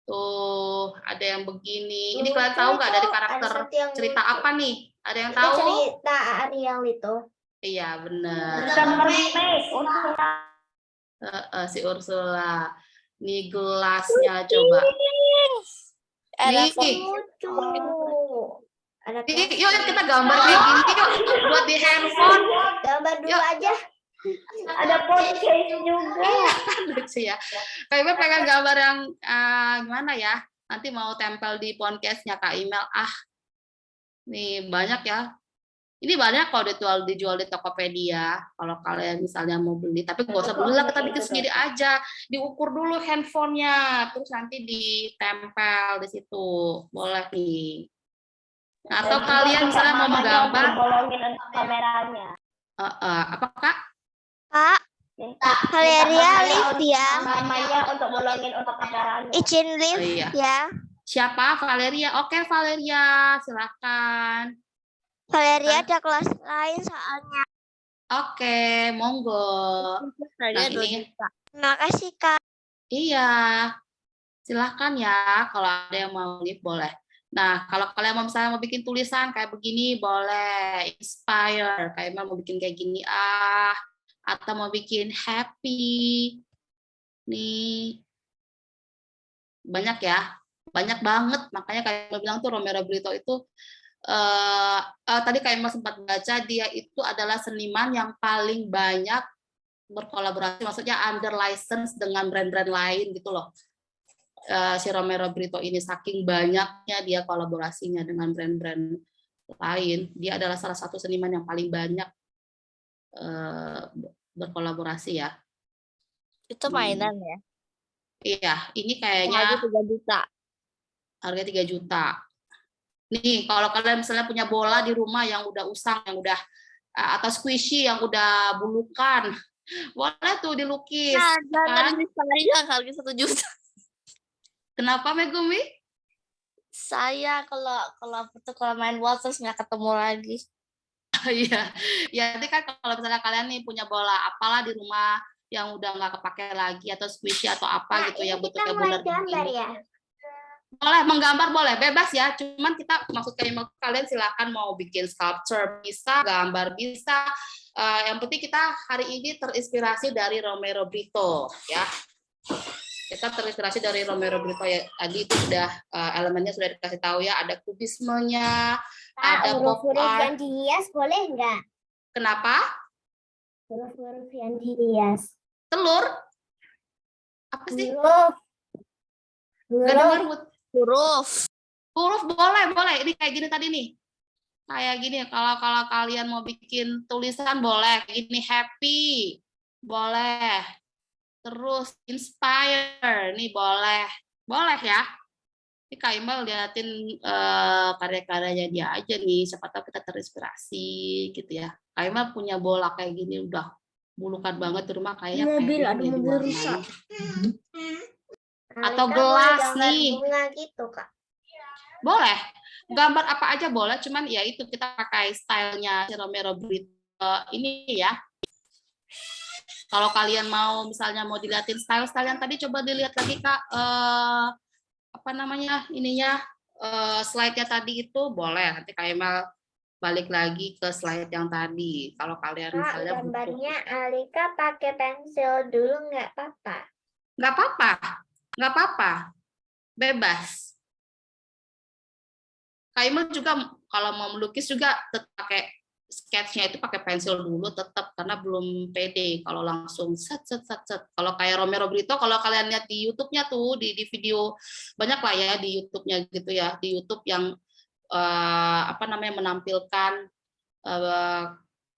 Tuh, ada yang begini. Ini kalian tahu nggak dari karakter cerita apa nih? Ada yang tahu? Cerita Ariel itu. Iya, benar. Si Ursula. Nih gelasnya coba. Nih. Lucu. Ada yuk kita gambar kayak gini yuk buat di handphone. Gambar dulu aja. Ada podcast juga. Lucu ya. Kayaknya pengen gambar yang gimana ya? Nanti mau tempel di podcastnya Kak Email. Nih banyak ya. Ini banyak kalau dijual di Tokopedia. Kalau kalian misalnya mau beli, tapi nggak usah beli lah, kita bikin sendiri aja. Diukur dulu handphonenya, terus nanti ditempel di situ. Boleh nih. Atau kalian misalnya mau menggambar. Bolongin untuk kameranya. Apa Kak? Kak, Valeria live ya. Namanya untuk bolongin untuk kameranya. Izin live iya. ya. Siapa? Valeria. Oke, Valeria, silakan. Valeria ada kelas lain soalnya. Oke, monggo. Nah, ini. Terima kasih Kak. Iya. Silahkan ya, kalau ada yang mau live boleh. Nah, kalau kalian mau misalnya mau bikin tulisan kayak begini boleh, inspire, kayak mau bikin kayak gini atau mau bikin happy. Nih. Banyak ya. banyak banget. Makanya kayak Mbak bilang tuh Romero Brito itu tadi kayak Mbak sempat baca, dia itu adalah seniman yang paling banyak berkolaborasi, maksudnya under license dengan brand-brand lain gitu loh. Si Romero Brito ini saking banyaknya dia kolaborasinya dengan brand-brand lain, dia adalah salah satu seniman yang paling banyak berkolaborasi ya. Itu mainan ya? Iya, ini kayaknya Harga 3 juta. harga 3 juta. Nih, kalau kalian misalnya punya bola di rumah yang udah usang, yang udah atau squishy yang udah bulukan, boleh tuh dilukis. Nah, jangan kan? saya harga 1 juta. Kenapa Megumi? Saya kalau main bola terus nggak ketemu lagi. Iya, ya nanti kan kalau misalnya kalian nih punya bola apalah di rumah yang udah nggak kepake lagi atau squishy atau apa gitu yang bentuknya bulat begini. ya. Boleh menggambar, boleh bebas ya. Cuman kita maksudnya kalian silakan mau bikin sculpture bisa, gambar bisa. Yang penting kita hari ini terinspirasi dari Romero Brito ya. Kita terinspirasi dari Romero Brito ya. Tadi itu sudah elemennya sudah dikasih tahu ya. Ada kubismenya, ada pop Huruf-huruf yang art. dihias boleh nggak? Kenapa? Huruf-huruf yang dihias. Telur? Apa sih? Huruf. Nggak dengar, Bud. Huruf. Huruf boleh, boleh. Ini kayak gini tadi nih. Kayak gini, kalau kalian mau bikin tulisan boleh. Ini happy, boleh. Terus inspire, nih boleh. Boleh ya. Ini Kak Imal liatin karya-karyanya dia aja nih. Siapa tahu kita terinspirasi gitu ya. Kak Imal punya bola kayak gini udah bulukan banget di rumah kayaknya. Mobil, pengen ada dia mobil diwarnain. rusak. Atau Alika gelas boleh gambar nih. bunga gitu, Kak. Boleh, gambar apa aja boleh, cuman ya itu kita pakai stylenya si Romero Brito ini ya. Kalau kalian mau misalnya mau dilihatin style-style yang tadi, coba dilihat lagi Kak, apa namanya ininya, slide-nya tadi itu boleh. Nanti Kak Emel balik lagi ke slide yang tadi. Kalau kalian Kak, misalnya gambarnya butuh. Alika pakai pensil dulu nggak apa-apa? Nggak apa-apa, nggak apa-apa, bebas. Kak Imel juga kalau mau melukis juga tetap pakai sketchnya itu pakai pensil dulu tetap karena belum pede kalau langsung set. Kalau kayak Romero Brito, kalau kalian lihat di YouTube-nya tuh di video banyak lah ya di YouTube-nya gitu ya, di YouTube yang apa namanya menampilkan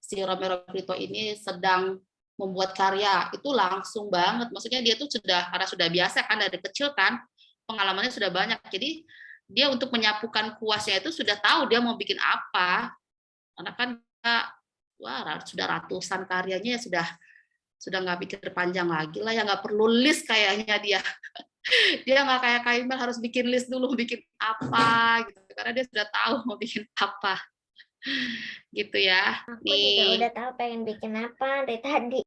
si Romero Brito ini sedang membuat karya itu langsung banget. Maksudnya dia tuh karena sudah biasa kan dari kecil kan pengalamannya sudah banyak. Jadi dia untuk menyapukan kuasnya itu sudah tahu dia mau bikin apa, karena kan sudah ratusan karyanya ya sudah nggak pikir panjang lagi lah ya, nggak perlu list kayaknya dia nggak kayak Kak Imel harus bikin list dulu bikin apa gitu, karena dia sudah tahu mau bikin apa gitu ya. Aku juga Nih. udah tahu pengen bikin apa dari tadi.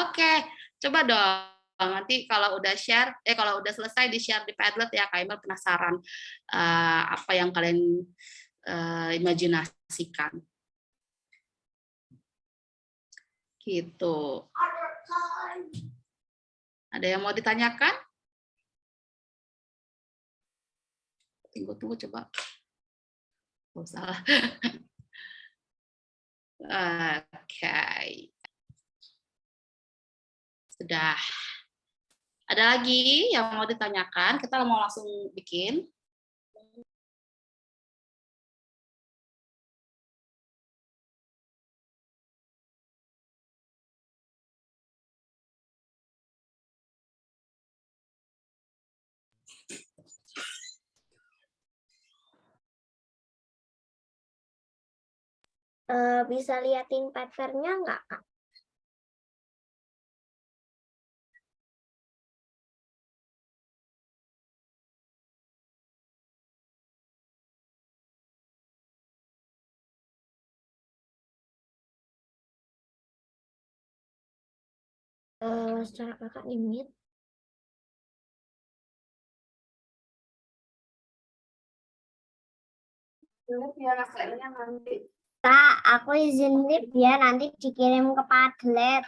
Oke, coba dong. Nanti kalau udah kalau udah selesai di share di Padlet ya, Kak Imel penasaran apa yang kalian imajinasikan. Gitu. Ada yang mau ditanyakan? Tunggu coba. Oh, salah. Oke. Sudah. Ada lagi yang mau ditanyakan? Kita mau langsung bikin. Bisa liatin pattern-nya nggak, Kak? Secara kakak limit. Kak, aku izin live ya, nanti dikirim ke Padlet.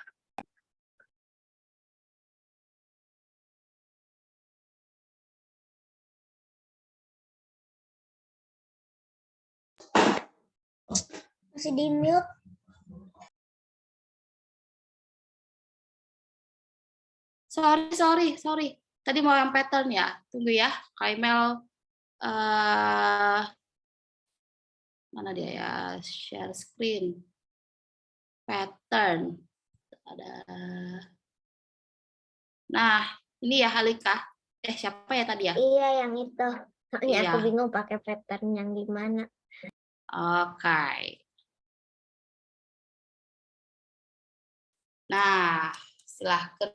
Masih di mute. Sorry. Tadi mau yang pattern ya. Tunggu ya, Kaimel. Mana dia ya? Share screen. Pattern. Ada. Nah, ini ya Halika. Siapa ya tadi ya? Iya, yang itu. Soalnya Iya. aku bingung pakai pattern yang di mana. Oke. Nah, silahkan.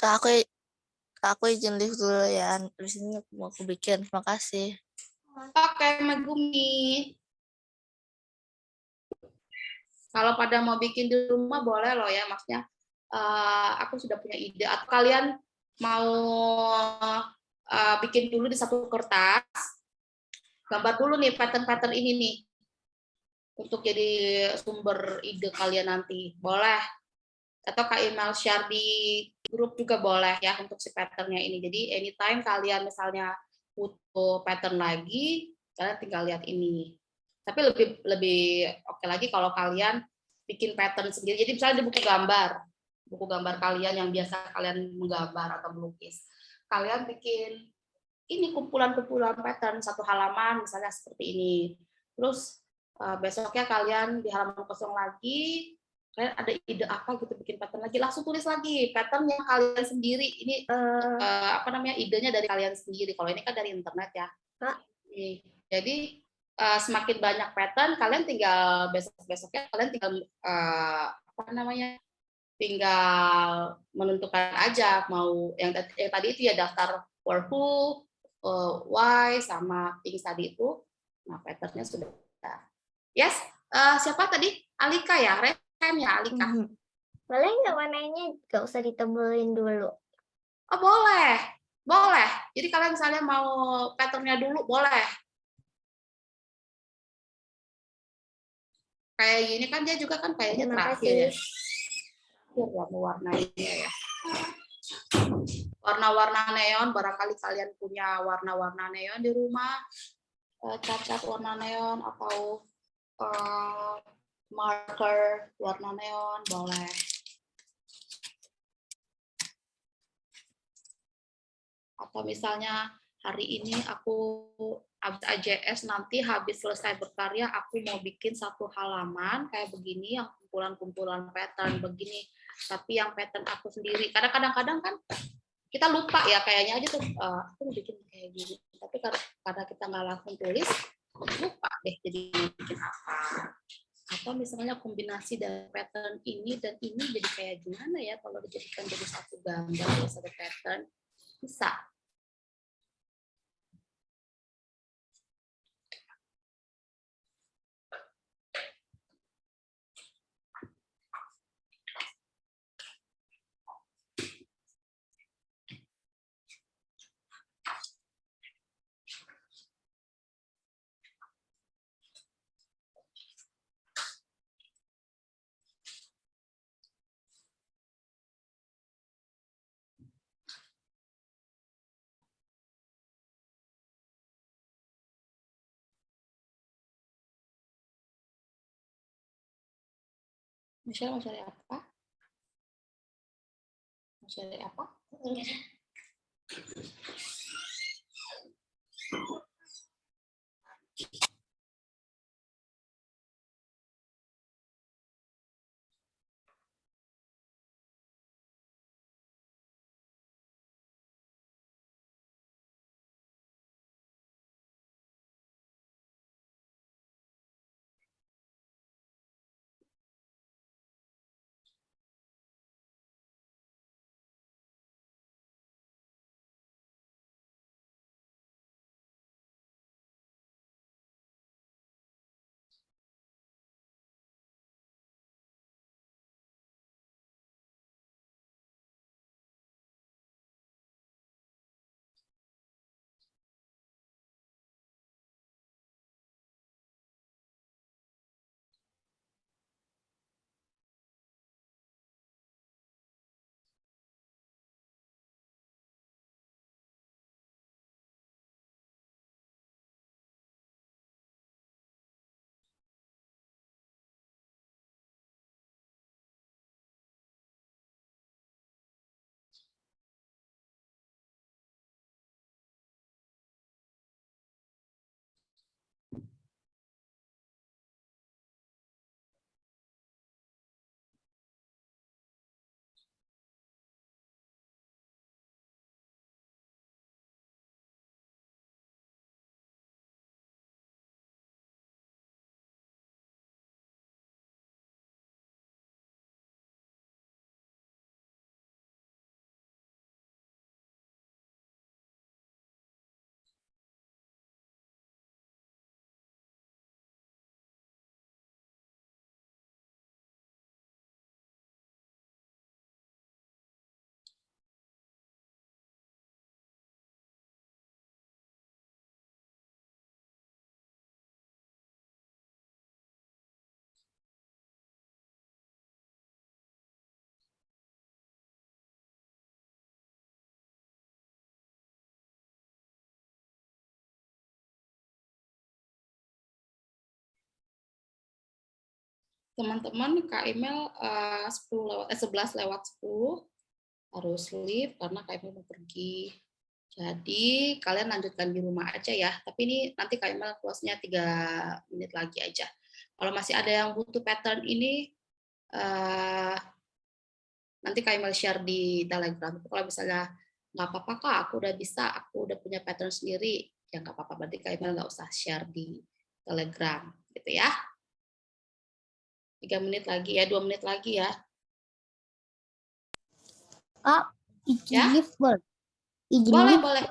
Kak, aku izin live dulu ya. Terus ini aku bikin. Terima kasih. Oke, Megumi. Kalau pada mau bikin di rumah boleh loh ya, maksudnya aku sudah punya ide. Atau kalian mau bikin dulu di satu kertas, gambar dulu nih pattern-pattern ini nih, untuk jadi sumber ide kalian nanti. Boleh. Atau Kak email share di grup juga boleh ya untuk si patternnya ini. Jadi anytime kalian misalnya butuh pattern lagi, kalian tinggal lihat ini. Tapi lebih oke lagi kalau kalian bikin pattern sendiri. Jadi misalnya di buku gambar kalian yang biasa kalian menggambar atau melukis, kalian bikin ini kumpulan-kumpulan pattern satu halaman misalnya seperti ini. Terus besoknya kalian di halaman kosong lagi, kalian ada ide apa gitu bikin pattern lagi, langsung tulis lagi pattern yang kalian sendiri. Ini idenya dari kalian sendiri. Kalau ini kan dari internet ya. Jadi semakin banyak pattern, kalian tinggal besoknya kalian tinggal tinggal menentukan aja mau yang tadi itu ya, daftar for who, why, sama things tadi itu. Nah, patternnya sudah. Yes, siapa tadi? Alika ya, Rem ya, Alika. Boleh nggak warnanya nggak usah ditebelin dulu? Oh, boleh. Jadi kalian misalnya mau patternnya dulu, boleh. Kayak gini kan dia juga kan kayaknya terakhir ya. Warna-warnanya ya. Warna-warna neon, barangkali kalian punya warna-warna neon di rumah, cat warna neon atau marker warna neon, boleh. Atau misalnya hari ini aku habis AJS, nanti habis selesai berkarya aku mau bikin satu halaman kayak begini yang kumpulan-kumpulan pattern begini, tapi yang pattern aku sendiri. Kadang-kadang kan kita lupa ya, kayaknya aja tuh aku mau bikin kayak gini, tapi karena kita nggak langsung tulis, lupa deh jadi bikin apa. Atau misalnya kombinasi dari pattern ini dan ini jadi kayak gimana ya kalau dijadikan jadi satu gambar ya, satu pattern, bisa. Michelle mau cari apa? Mau cari apa? teman-teman Kak Emil 11 lewat 10 harus leave karena Kak Emil mau pergi. Jadi kalian lanjutkan di rumah aja ya. Tapi ini nanti Kak Emil close-nya 3 menit lagi aja. Kalau masih ada yang butuh pattern ini, nanti Kak Emil share di Telegram. Kalau misalnya nggak apa-apa Kak, aku udah bisa, aku udah punya pattern sendiri, ya nggak apa-apa. Berarti Kak Emil nggak usah share di Telegram, gitu ya. 3 menit lagi ya, 2 menit lagi ya. Kak, Ya? boleh.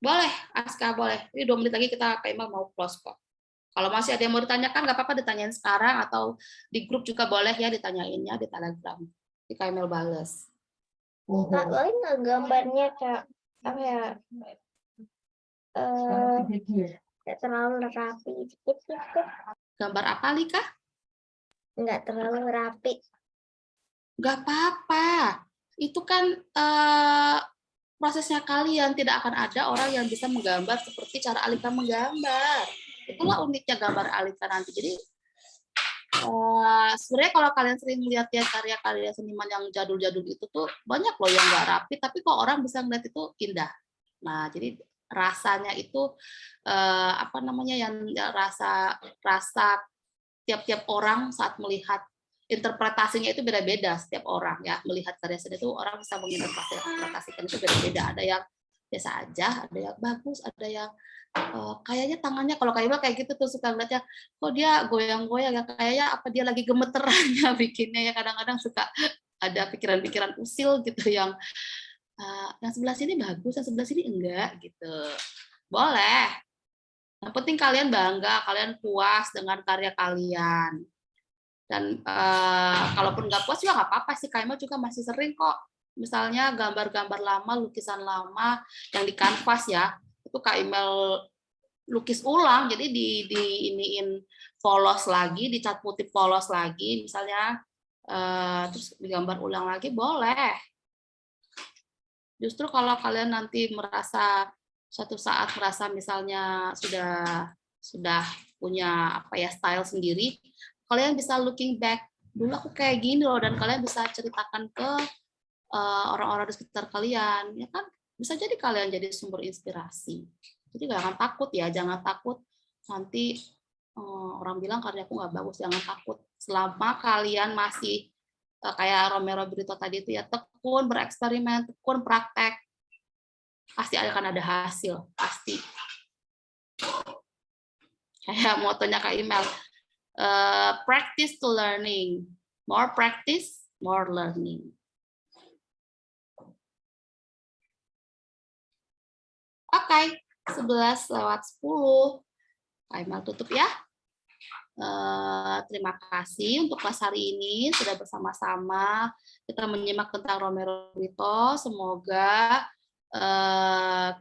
Boleh, Aska boleh. Ini 2 menit lagi kita Kak Emil mau close kok. Kalau masih ada yang mau ditanyakan, nggak apa-apa ditanyain sekarang, atau di grup juga boleh ya ditanyainnya di Telegram. Di Kak Emil bales. Kak, boleh nggak gambarnya Kak? Apa ya? Nggak terlalu rapi dikit gitu. Gambar apa, Lika? Nggak terlalu rapi. Nggak apa-apa. Itu kan prosesnya kalian. Tidak akan ada orang yang bisa menggambar seperti cara Alika menggambar. Itulah uniknya gambar Alika nanti. Jadi sebenarnya kalau kalian sering lihat ya karya-karya seniman yang jadul-jadul itu tuh banyak loh yang nggak rapi, tapi kok orang bisa melihat itu indah. Nah, jadi rasanya itu apa namanya yang rasa tiap-tiap orang saat melihat interpretasinya itu beda-beda setiap orang ya, melihat karya seni itu orang bisa menginterpretasikan itu beda-beda. Ada yang biasa aja, ada yang bagus, ada yang kayaknya tangannya kalau kayak gitu tuh suka ngeliatnya kok dia goyang-goyang ya, kayaknya apa dia lagi gemeteran ya bikinnya ya. Kadang-kadang suka ada pikiran-pikiran usil gitu yang sebelah sini bagus, yang sebelah sini enggak gitu. Boleh. Yang penting kalian bangga, kalian puas dengan karya kalian. Dan kalaupun nggak puas juga nggak apa-apa sih, Kak Emil juga masih sering kok. Misalnya gambar-gambar lama, lukisan lama yang di kanvas ya, itu Kak Emil lukis ulang, jadi di iniin polos lagi, dicat putih polos lagi, misalnya terus digambar ulang lagi boleh. Justru kalau kalian nanti merasa suatu saat merasa misalnya sudah punya apa ya style sendiri, kalian bisa looking back, dulu aku kayak gini loh, dan kalian bisa ceritakan ke orang-orang di sekitar kalian, ya kan? Bisa jadi kalian jadi sumber inspirasi. Jadi jangan takut ya, jangan takut nanti orang bilang karyaku nggak bagus, jangan takut. Selama kalian masih kayak Romero Britto tadi itu ya, tekun bereksperimen, tekun praktek, pasti akan ada hasil, pasti. Kayak motonya Kak Emil, practice to learning, more practice, more learning. Oke, 11 lewat 10. Kak Emil tutup ya. Terima kasih untuk kelas hari ini sudah bersama-sama kita menyimak tentang Romero Britto. Semoga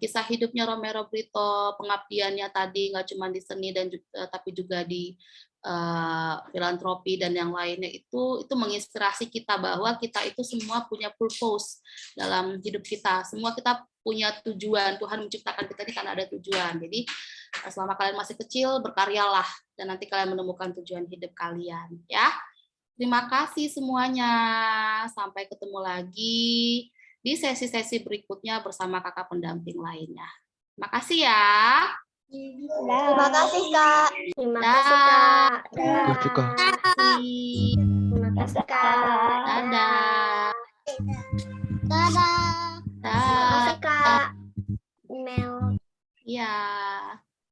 kisah hidupnya Romero Britto, pengabdiannya tadi nggak cuma di seni dan tapi juga di filantropi dan yang lainnya itu menginspirasi kita bahwa kita itu semua punya purpose dalam hidup kita. Semua kita punya tujuan. Tuhan menciptakan kita ini karena ada tujuan. Jadi selama kalian masih kecil, berkaryalah dan nanti kalian menemukan tujuan hidup kalian, ya. Terima kasih semuanya. Sampai ketemu lagi di sesi-sesi berikutnya bersama kakak pendamping lainnya. Terima kasih ya. Terima kasih, Kak. Terima kasih Kak. Terima kasih, Kak. Terima kasih Kak. Dadah. Dadah. Terima kasih Kak. Mel. Iya.